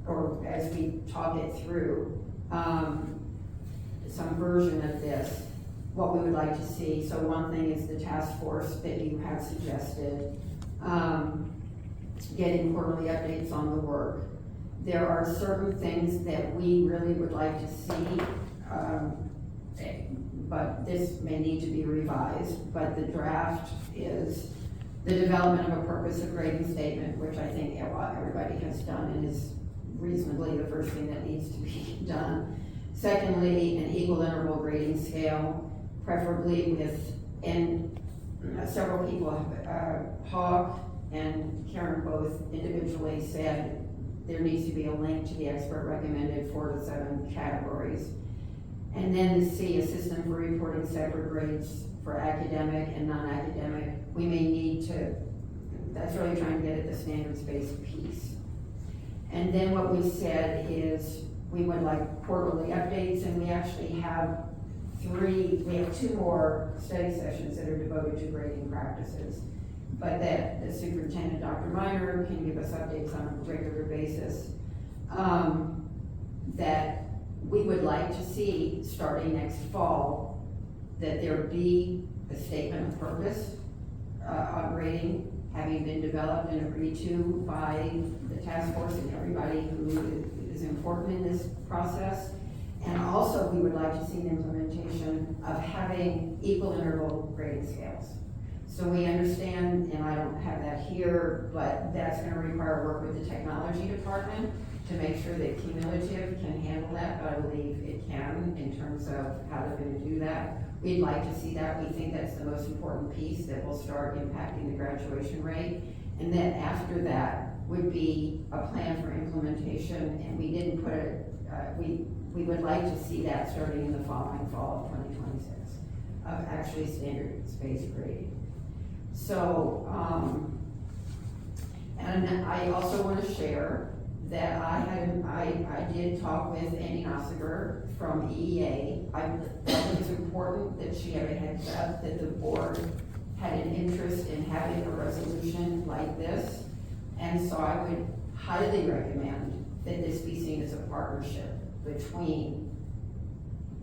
or as we talk it through, some version of this, what we would like to see. So one thing is the task force that you have suggested, getting quarterly updates on the work. There are certain things that we really would like to see, but this may need to be revised, but the draft is the development of a purpose of grading statement, which I think everybody has done and is reasonably the first thing that needs to be done. Secondly, an equal interval grading scale, preferably with, and several people have, Hawk and Karen both individually said there needs to be a link to the expert recommended 4 to 7 categories. And then C, a system for reporting separate grades for academic and non-academic. We may need to, that's really trying to get at the standards-based piece. And then what we said is we would like quarterly updates, and we actually have 2 more study sessions that are devoted to grading practices. But that the superintendent, Dr. Miner, can give us updates on a regular basis. That we would like to see, starting next fall, that there be a statement of purpose on grading having been developed and agreed to by the task force and everybody who is important in this process. And also, we would like to see the implementation of having equal interval grading scales. So we understand, and I don't have that here, but that's gonna require work with the technology department to make sure that cumulative can handle that, but I believe it can in terms of how they're gonna do that. We'd like to see that. We think that's the most important piece that will start impacting the graduation rate. And then after that would be a plan for implementation, and we didn't put it, we would like to see that starting in the following fall of 2026, of actually standard space grading. So, and I also want to share that I did talk with Amy Ossiger from EEA. I thought it was important that she had a heads up that the board had an interest in having a resolution like this. And so I would highly recommend that this be seen as a partnership between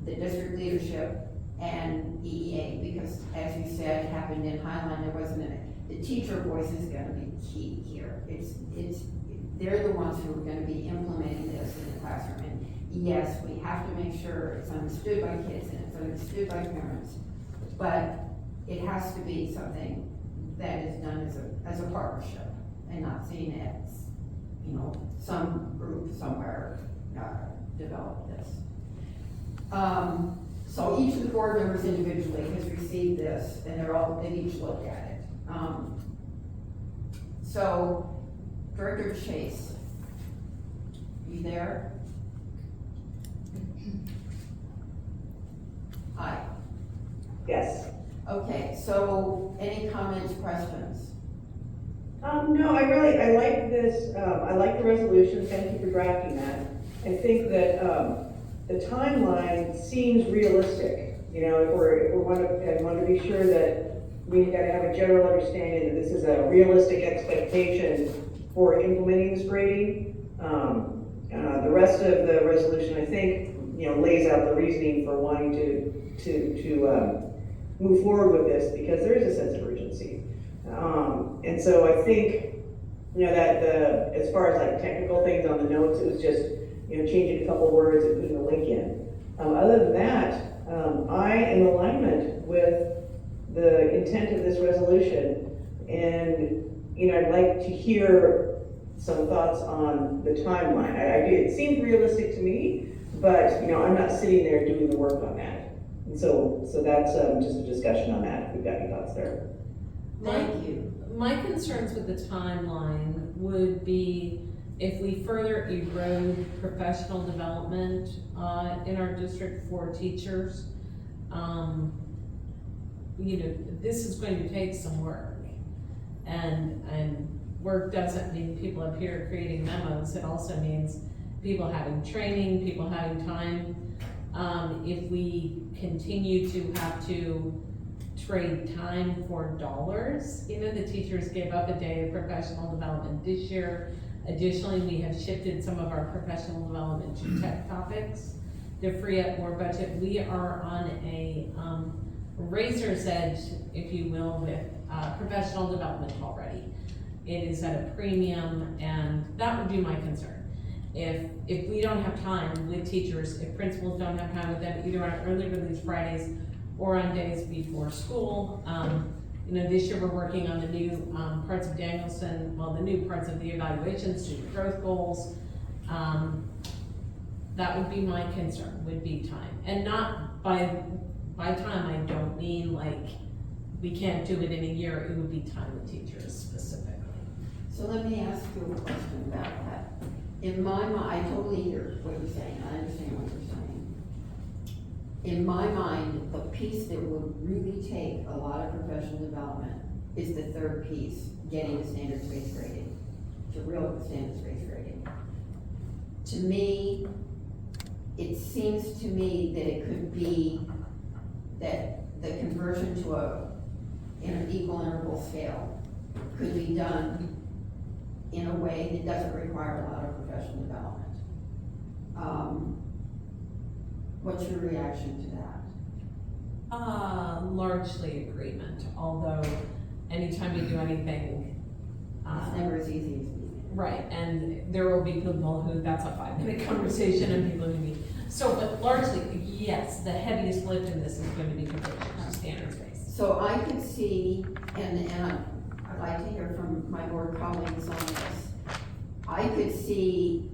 the district leadership and EEA, because as you said, happened in Highline, there wasn't the teacher voice is gonna be key here. They're the ones who are gonna be implementing this in the classroom. And yes, we have to make sure it's understood by kids and it's understood by parents, but it has to be something that is done as a partnership and not seen as, some group somewhere developed this. So each of the board members individually has received this, and they've each looked at it. So, Director Chase, you there? Hi. Yes. Okay, so any comments, questions? No, I like this, I like the resolution, thank you for drafting that. I think that, the timeline seems realistic, if we want to be sure that we gotta have a general understanding that this is a realistic expectation for implementing this grading. The rest of the resolution, I think, lays out the reasoning for wanting to move forward with this, because there is a sense of urgency. And so I think, that as far as like technical things on the notes, it was just, changing a couple words and putting a link in. Other than that, I am in alignment with the intent of this resolution, and, I'd like to hear some thoughts on the timeline. It seemed realistic to me, but, I'm not sitting there doing the work on that. And so that's just a discussion on that, if we've got any thoughts there. Thank you. My concerns with the timeline would be if we further erode professional development in our district for teachers. This is going to take some work, and work doesn't mean people up here creating memos. It also means people having training, people having time. If we continue to have to trade time for dollars, the teachers gave up a day of professional development this year. Additionally, we have shifted some of our professional development to tech topics to free up more budget. We are on a razor's edge, if you will, with professional development already. It is at a premium, and that would be my concern. If we don't have time with teachers, if principals don't have time with them, either on early release Fridays or on days before school. This year we're working on the new parts of Danielson, the new parts of the evaluation, student growth goals. That would be my concern, would be time. And not by time, I don't mean like we can't do it in a year, it would be time with teachers specifically. So let me ask you a question about that. In my mind, I totally hear what you're saying, I understand what you're saying. In my mind, the piece that would really take a lot of professional development is the third piece, getting to standards-based grading, to real standards-based grading. To me, it seems to me that it could be that the conversion to an equal interval scale could be done in a way that doesn't require a lot of professional development. What's your reaction to that? Largely agreement, although anytime you do anything, It's never as easy as we think. right, and there will be people who, that's a 5-minute conversation, and people who need. So, but largely, yes, the heaviest lift in this is going to be conversion standards-based. So I could see, and I'd like to hear from my board colleagues on this. I could see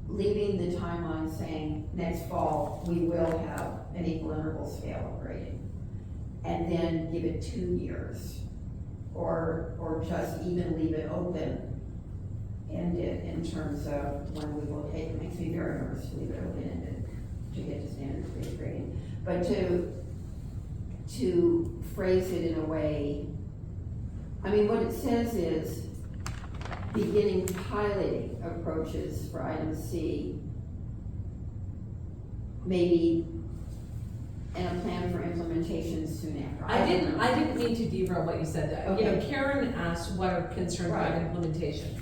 leaving the timeline saying next fall, we will have an equal interval scale of grading. And then give it 2 years, or just even leave it open-ended in terms of when we will take, it makes me very nervous to leave it open-ended to get to standards-based grading. But to phrase it in a way, I mean, what it says is beginning piloting approaches for item C, maybe, and a plan for implementation soon after. I didn't mean to derail what you said. You know, Okay. Karen asked what are concerns about Right. implementation.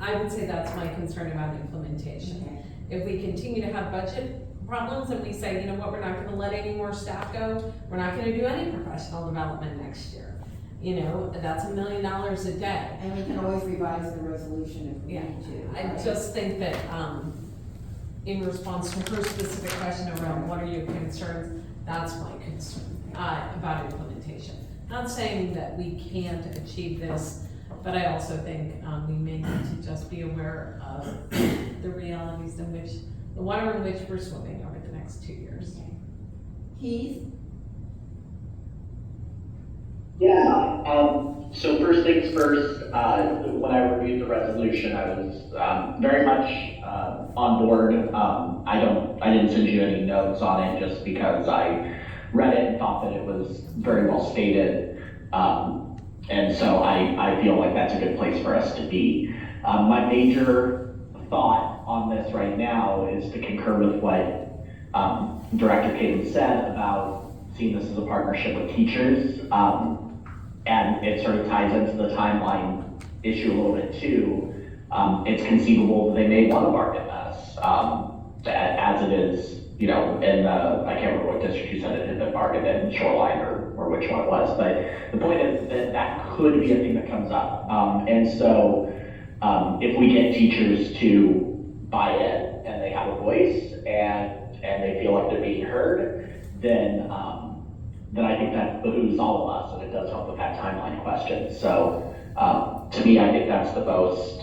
I would say that's my concern about implementation. Okay. If we continue to have budget problems and we say, you know what, we're not gonna let any more staff go, we're not gonna do any professional development next year. You know, that's $1 million a day. And we can always revise the resolution if we Yeah, need to. I right? just think that, in response to her specific question around what are your concerns, that's my concern, about implementation. Not saying that we can't achieve this, but I also think, we may need to just be aware of the realities in which, the water in which we're swimming over the next 2 years. Keith, Yeah, so first things first, when I reviewed the resolution, I was, very much, on board. I didn't send you any notes on it just because I read it and thought that it was very well stated. And so I feel like that's a good place for us to be. My major thought on this right now is to concur with what, Director Katims said about seeing this as a partnership with teachers. And it sort of ties into the timeline issue a little bit too. It's conceivable that they may want to bargain us, as it is, you know, in the, I can't remember what district you said it had been bargained in, Shoreline or which one it was. But the point is that that could be a thing that comes up. And so if we get teachers to buy in and they have a voice and they feel like they're being heard, then I think that behooves all of us, and it does help with that timeline question. So to me, I think that's the most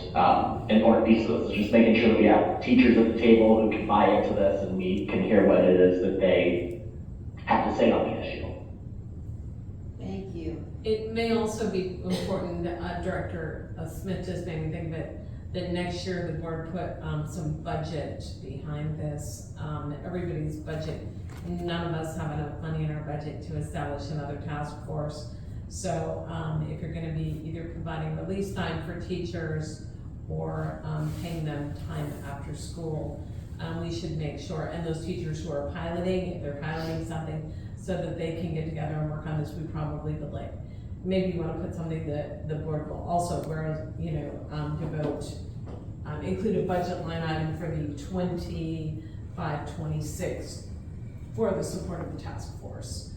important piece of this, is just making sure that we have teachers at the table who can buy into this and we can hear what it is that they have to say on the issue. thank you. It may also be important, Director Smith just made me think that next year the board put some budget behind this. Everybody's budget, none of us have enough money in our budget to establish another task force. So if you're gonna be either providing release time for teachers or paying them time after school, we should make sure, and those teachers who are piloting, if they're piloting something, so that they can get together and work on this, we probably would like, maybe you wanna put something that the board will also, whereas, you know, devote, include a budget line item for the 25-26 for the support of the task force.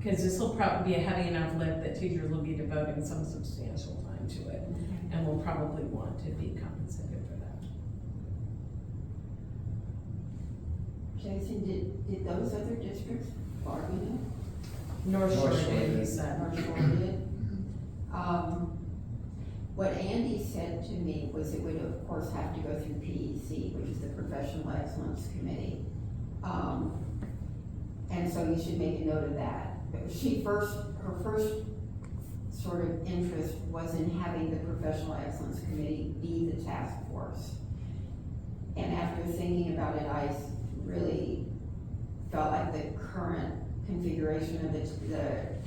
Because this will probably be a heavy enough lift that teachers will be devoting some substantial time to it, and will probably want to be compensated for that. Jason, did those other districts bargain North Shore North Shore did, he did. said. it? Or did? What Andy said to me was it would of course have to go through PEC, which is the Professional Excellence Committee. And so you should make a note of that. Her first sort of interest was in having the Professional Excellence Committee be the task force. And after thinking about it, I really felt like the current configuration of the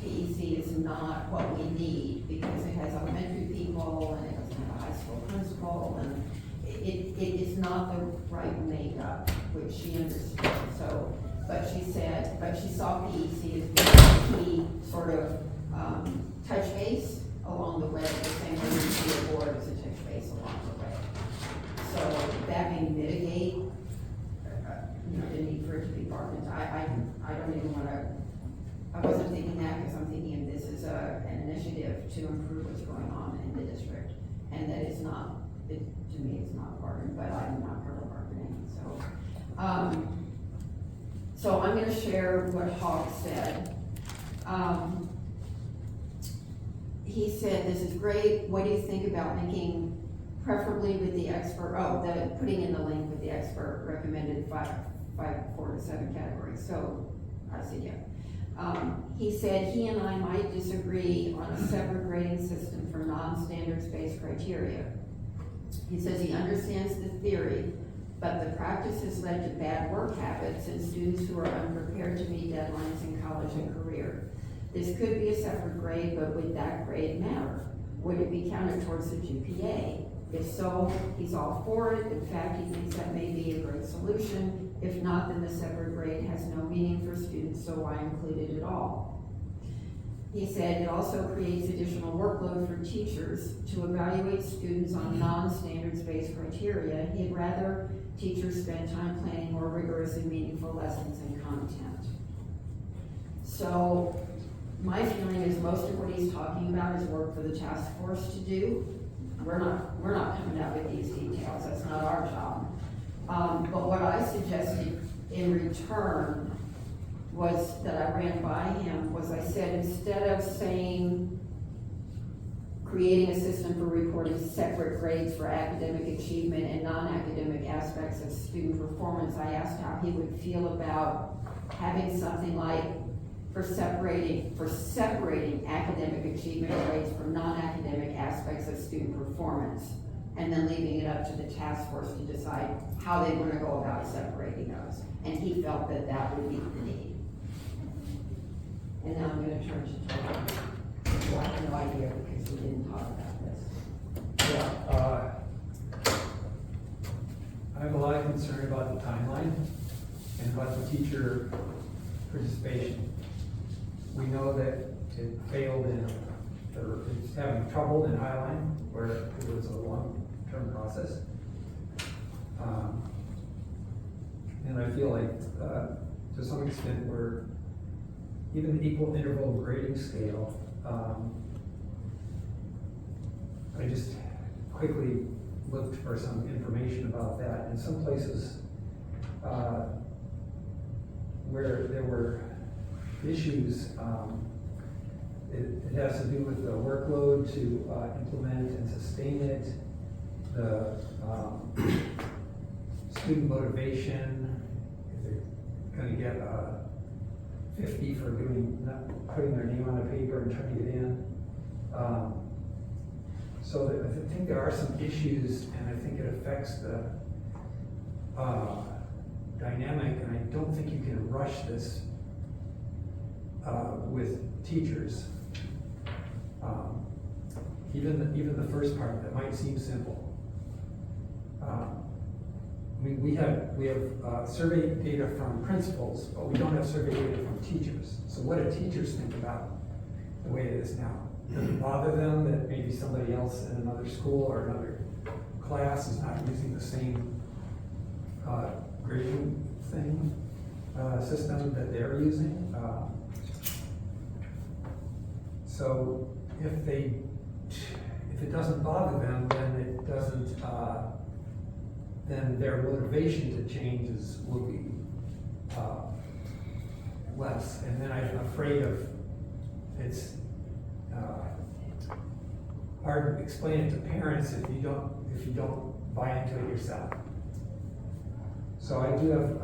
PEC is not what we need, because it has elementary people and it doesn't have a high school principal, and it is not the right makeup, which she understood. So, but she saw PEC as being a key sort of touch base along the way, the same way you see a board as a touch base along the way. So that may mitigate the need for it to be bargained. I don't even wanna, I wasn't thinking that, because I'm thinking of this as an initiative initiative to improve what's going on in the district. And that it's not, to me, it's not bargain, but I'm not part of bargaining, so. So I'm gonna share what Hogg said. He said, this is great, what do you think about making, preferably with the expert, putting in the link with the expert recommended 4 to 7 categories, so I said, yeah. He said he and I might disagree on a separate grading system for non-standards-based criteria. He says he understands the theory, but the practice has led to bad work habits and students who are unprepared to meet deadlines in college and career. This could be a separate grade, but would that grade matter? Would it be counted towards the GPA? If so, he's all for it. In fact, he thinks that may be a great solution. If not, then the separate grade has no meaning for students, so why include it at all? He said it also creates additional workload for teachers to evaluate students on non-standards-based criteria. He'd rather teachers spend time planning more rigorous and meaningful lessons and content. So my feeling is most of what he's talking about is work for the task force to do. We're not coming out with these details, that's not our job. But what I suggested in return was that I ran by him, was I said, instead of saying, creating a system for reporting separate grades for academic achievement and non-academic aspects of student performance, I asked how he would feel about having something like, for separating academic achievement grades from non-academic aspects of student performance, and then leaving it up to the task force to decide how they want to go about separating those. And he felt that that would meet the need. And now I'm going to turn to Tom, who I have no idea because we didn't talk about this. Yeah, I have a lot of concern about the timeline and about the teacher participation. We know that it failed or it's having trouble in Highline, where it was a long-term process. And I feel like, to some extent, we're, even the equal interval grading scale, I just quickly looked for some information about that. In some places, where there were issues, it has to do with the workload to implement and sustain it, the student motivation, if they're gonna get 50 for not putting their name on a paper and turning it in. So I think there are some issues, and I think it affects the dynamic, and I don't think you can rush this with teachers. Even the first part that might seem simple. I mean, we have survey data from principals, but we don't have survey data from teachers. So what do teachers think about the way it is now? Does it bother them that maybe somebody else in another school or another class is not using the same grading system that they're using? So if it doesn't bother them, then it doesn't, then their motivation to change will be less. And then I'm afraid of, it's hard to explain it to parents if you don't buy into it yourself. So I do have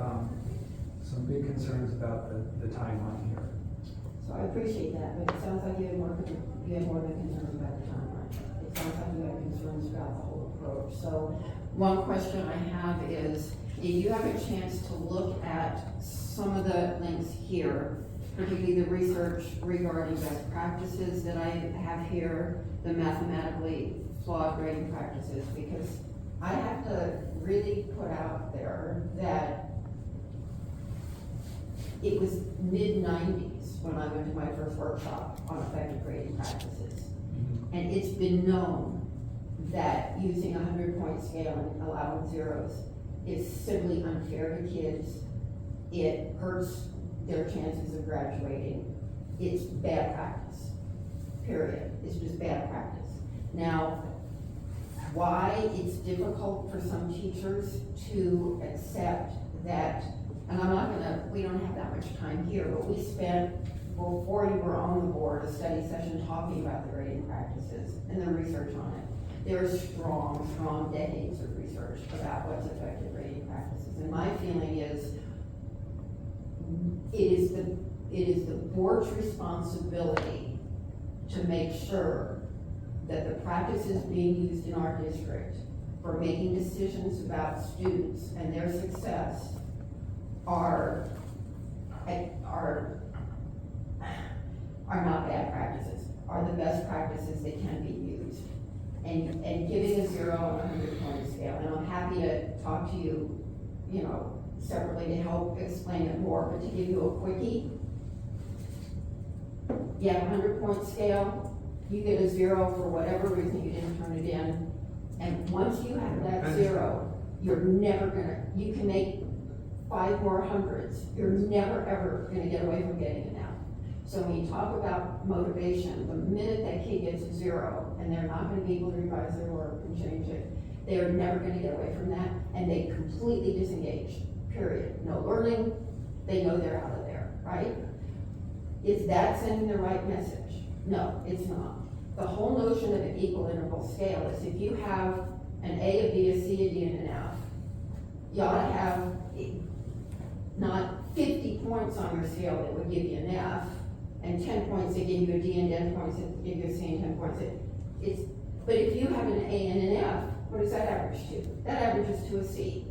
some big concerns about the timeline here. So I appreciate that, but it sounds like you have more than concerns about the timeline. It sounds like you have concerns about the whole approach. So one question I have is, did you have a chance to look at some of the links here, particularly the research regarding best practices that I have here, the mathematically flawed grading practices? Because I have to really put out there that it was mid-90s when I went to my first workshop on effective grading practices. And it's been known that using a 100-point scale and allowing zeros is simply unfair to kids. It hurts their chances of graduating. It's bad practice. period. It's just bad practice. Now, why it's difficult for some teachers to accept that, and I'm not gonna, we don't have that much time here, but we spent, before you were on the board, a study session talking about the grading practices and the research on it. There's strong decades of research about what's affected grading practices. And my feeling is, it is the board's responsibility to make sure that the practices being used in our district for making decisions about students and their success are not bad practices, are the best practices that can be used. And giving a 0 on a 100-point scale, and I'm happy to talk to you, separately to help explain it more, but to give you a quickie, you have a 100-point scale, you get a 0 for whatever reason you didn't turn it in, and once you have that 0, you're never gonna, you can make 5 more hundreds, you're never ever gonna get away from getting it now. So when you talk about motivation, the minute that kid gets a 0, and they're not gonna be able to revise their work and change it, they are never gonna get away from that, and they completely disengage, period. No learning, they know they're out of there, right? Is that sending the right message? No, it's not. The whole notion of an equal interval scale is if you have an A, a B, a C, a D, and an F, you ought to have not 50 points on your scale that would give you an F, and 10 points that give you a D, and 10 points that give you a C, and 10 points that, but if you have an A and an F, what does that average to? That averages to a C.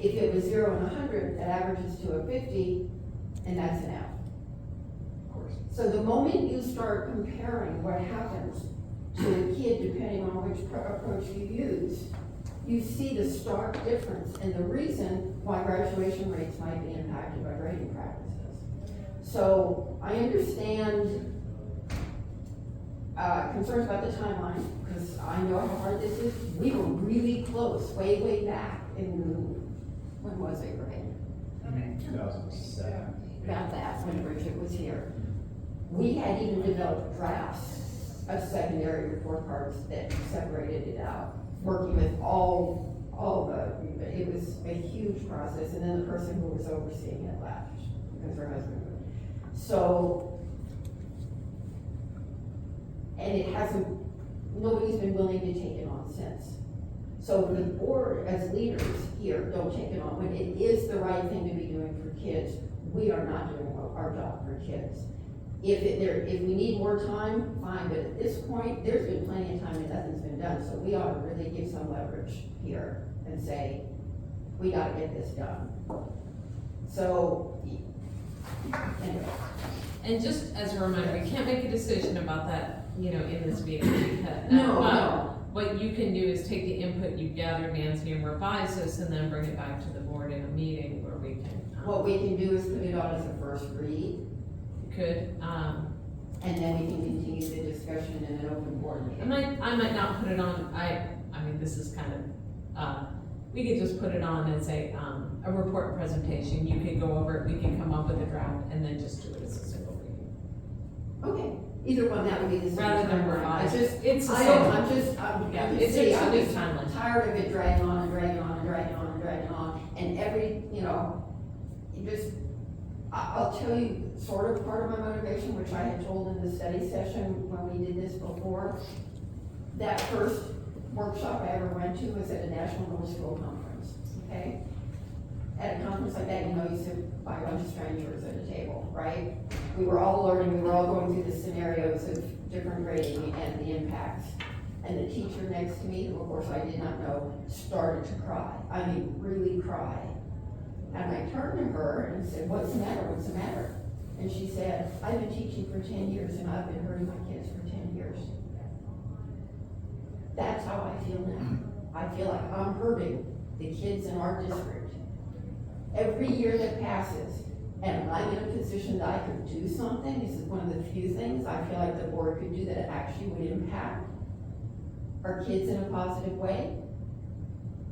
If you have a 0 and a 100, that averages to a 50, and that's an F. So the moment you start comparing what happens to a kid depending on which approach you use, you see the stark difference and the reason why graduation rates might be impacted by grading practices. So I understand concerns about the timeline, because I know how hard this is. We were really close, way back in, when was it, Ray? 2007. About that, when Bridget was here. We had even developed drafts of secondary report cards that separated it out, working with all it was a huge process, and then the person who was overseeing it left, because her husband moved. So, and it hasn't, nobody's been willing to take it on since. So the board, as leaders here, don't take it on. When it is the right thing to be doing for kids, we are not doing our job for kids. If we need more time, fine, but at this point, there's been plenty of time and nothing's been done, so we ought to really give some leverage here and say, we gotta get this done. So, anyway. And just as a reminder, we can't make a decision about that, in this meeting, because. No. What you can do is take the input you've gathered, Nancy, and revise this, and then bring it back to the board in a meeting where we can. What we can do is put it on as a first read, Could, and then we can continue the discussion in an open board meeting. I might not put it on, I mean, this is kind of, we could just put it on as a report presentation. You could go over it, we can come up with a draft, and then just do it as a single reading. Okay, either one, that would be the same. Rather than timeline. revise. It's the I same. don't, I'm It's just a big timeline. tired of it dragging on and dragging on and dragging on and dragging on, and every, I'll tell you sort of part of my motivation, which I had told in the study session when we did this before. That first workshop I ever went to was at a national middle school conference, okay? At a conference like that, you sit by a bunch of strangers at a table, right? We were all learning, we were all going through the scenarios of different grading and the impacts. And the teacher next to me, who of course I did not know, started to cry. I mean, really cry. And I turned to her and said, what's the matter, what's the matter? And she said, I've been teaching for 10 years and I've been hurting my kids for 10 years. That's how I feel now. I feel like I'm hurting the kids in our district. Every year that passes, and I'm in a position that I could do something, this is one of the few things I feel like the board could do that actually would impact our kids in a positive way.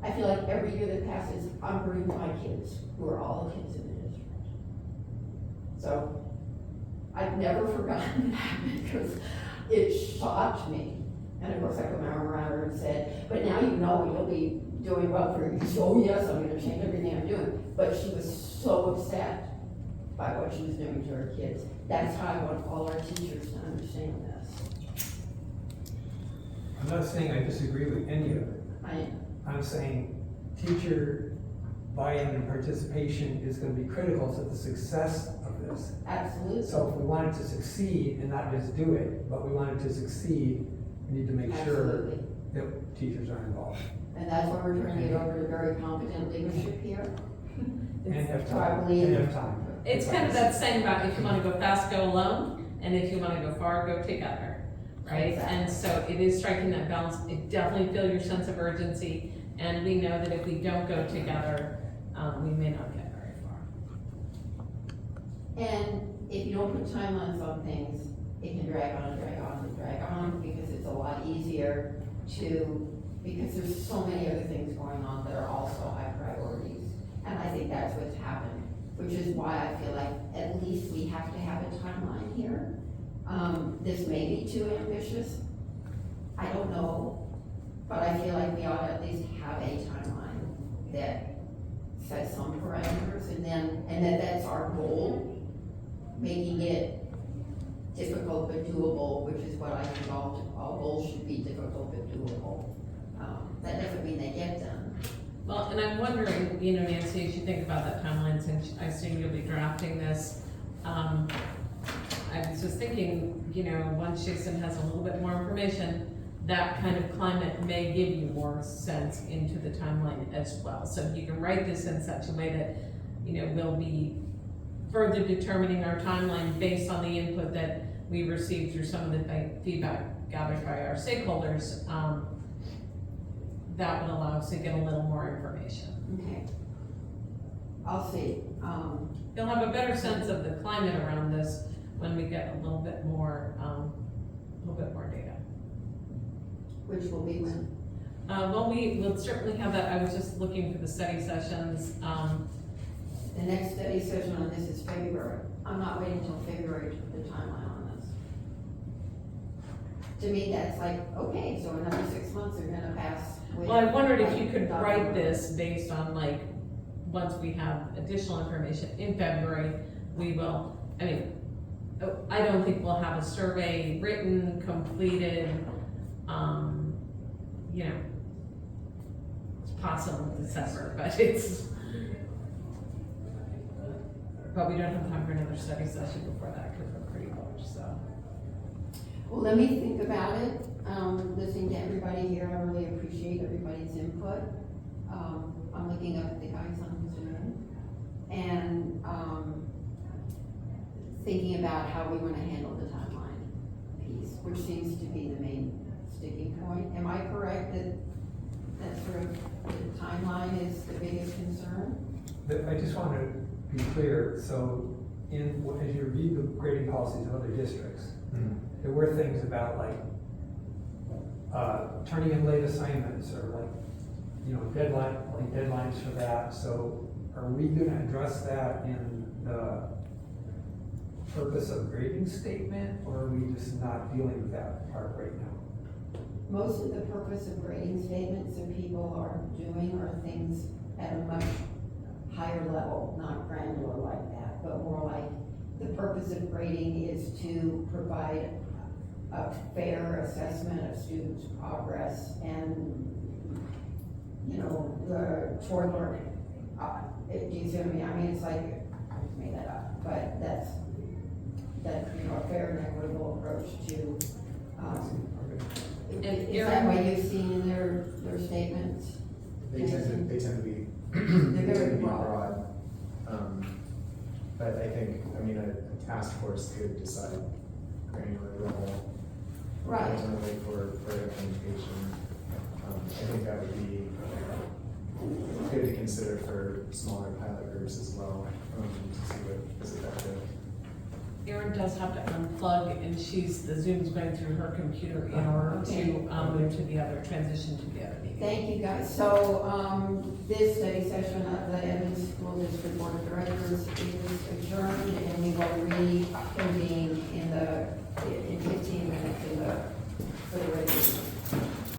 I feel like every year that passes, I'm hurting my kids, who are all the kids in the district. So, I've never forgotten that because it shocked me. And of course, I put my arm around her and said, but now you know you'll be doing well for you. She said, oh yes, I'm gonna change everything I'm doing. But she was so upset by what she was doing to her kids. That's how I want all our teachers to understand this. I'm not saying I disagree with any of it. I'm saying teacher buy-in and participation is gonna be critical to the success of this. Absolutely. So if we want it to succeed and not just do it, but we want it to succeed, we need to make sure Absolutely. that teachers are involved. And that's why we're turning it over to very competent leadership here. And have So I time, believe- and have time. It's kind of that saying about if you wanna go fast, go alone, and if you wanna go far, go together, right? Exactly. And so it is striking that balance. It definitely feel your sense of urgency, and we know that if we don't go together, we may not get very far. And if you don't put timelines on things, it can drag on and drag on and drag on, because it's a lot easier because there's so many other things going on that are also high priorities. And I think that's what's happened, which is why I feel like at least we have to have a timeline here. This may be too ambitious, I don't know, but I feel like we ought to at least have a timeline that sets some parameters, and then that's our goal, making it difficult but doable, which is what I think all goals should be, difficult but doable. That doesn't mean they get done. Well, and I'm wondering, you know, Nancy, as you think about that timeline, since I assume you'll be drafting this, I was just thinking, you know, once Jason has a little bit more information, that kind of climate may give you more sense into the timeline as well. So if you can write this in such a way that, you know, we'll be further determining our timeline based on the input that we received through some of the feedback gathered by our stakeholders, that would allow us to get a little more information. Okay. I'll see. You'll have a better sense of the climate around this when we get a little bit more data. Which will be when? Well, we'll certainly have that. I was just looking for the study sessions. The next study session on this is February. I'm not waiting until February to put the timeline on this. To me, that's like, okay, so another 6 months are gonna pass. with, Well, I wondered if like, you could document. write this based on like, once we have additional information in February, we will, I mean, I don't think we'll have a survey written, completed, you know, it's possible December, but we don't have time for another study session before that, because we're pretty large, so. Well, let me think about it. Listening to everybody here, I really appreciate everybody's input. I'm looking up at the guys on Zoom and, thinking about how we want to handle the timeline piece, which seems to be the main sticking point. Am I correct that sort of the timeline is the biggest concern? I just want to be clear, so as you read the grading policies of other districts, there were things about like, turning in late assignments or like, you know, deadlines for that. So are we gonna address that in the purpose of grading statement, or are we just not dealing with that part right now? Most of the purpose of grading statements that people are doing are things at a much higher level, not granular like that, but more like the purpose of grading is to provide a fair assessment of students' progress and, you know, toward learning. Do you see what I mean? I mean, it's like, I just made that up, but that's, you know, a fair and equitable approach to, is that what you've seen in their statements? They tend to be, They're very broad. broad. But I think, I mean, a task force could decide granular level. Right. Ultimately for implementation. I think that would be good to consider for smaller pilot groups as well, to see what is effective. Erin does have to unplug, and the Zoom's going through her computer in order to move to the other, transition to the other meeting. Thank you, guys. So, this study session of the Edmonds School District Board of Directors is adjourned, and we will reconvene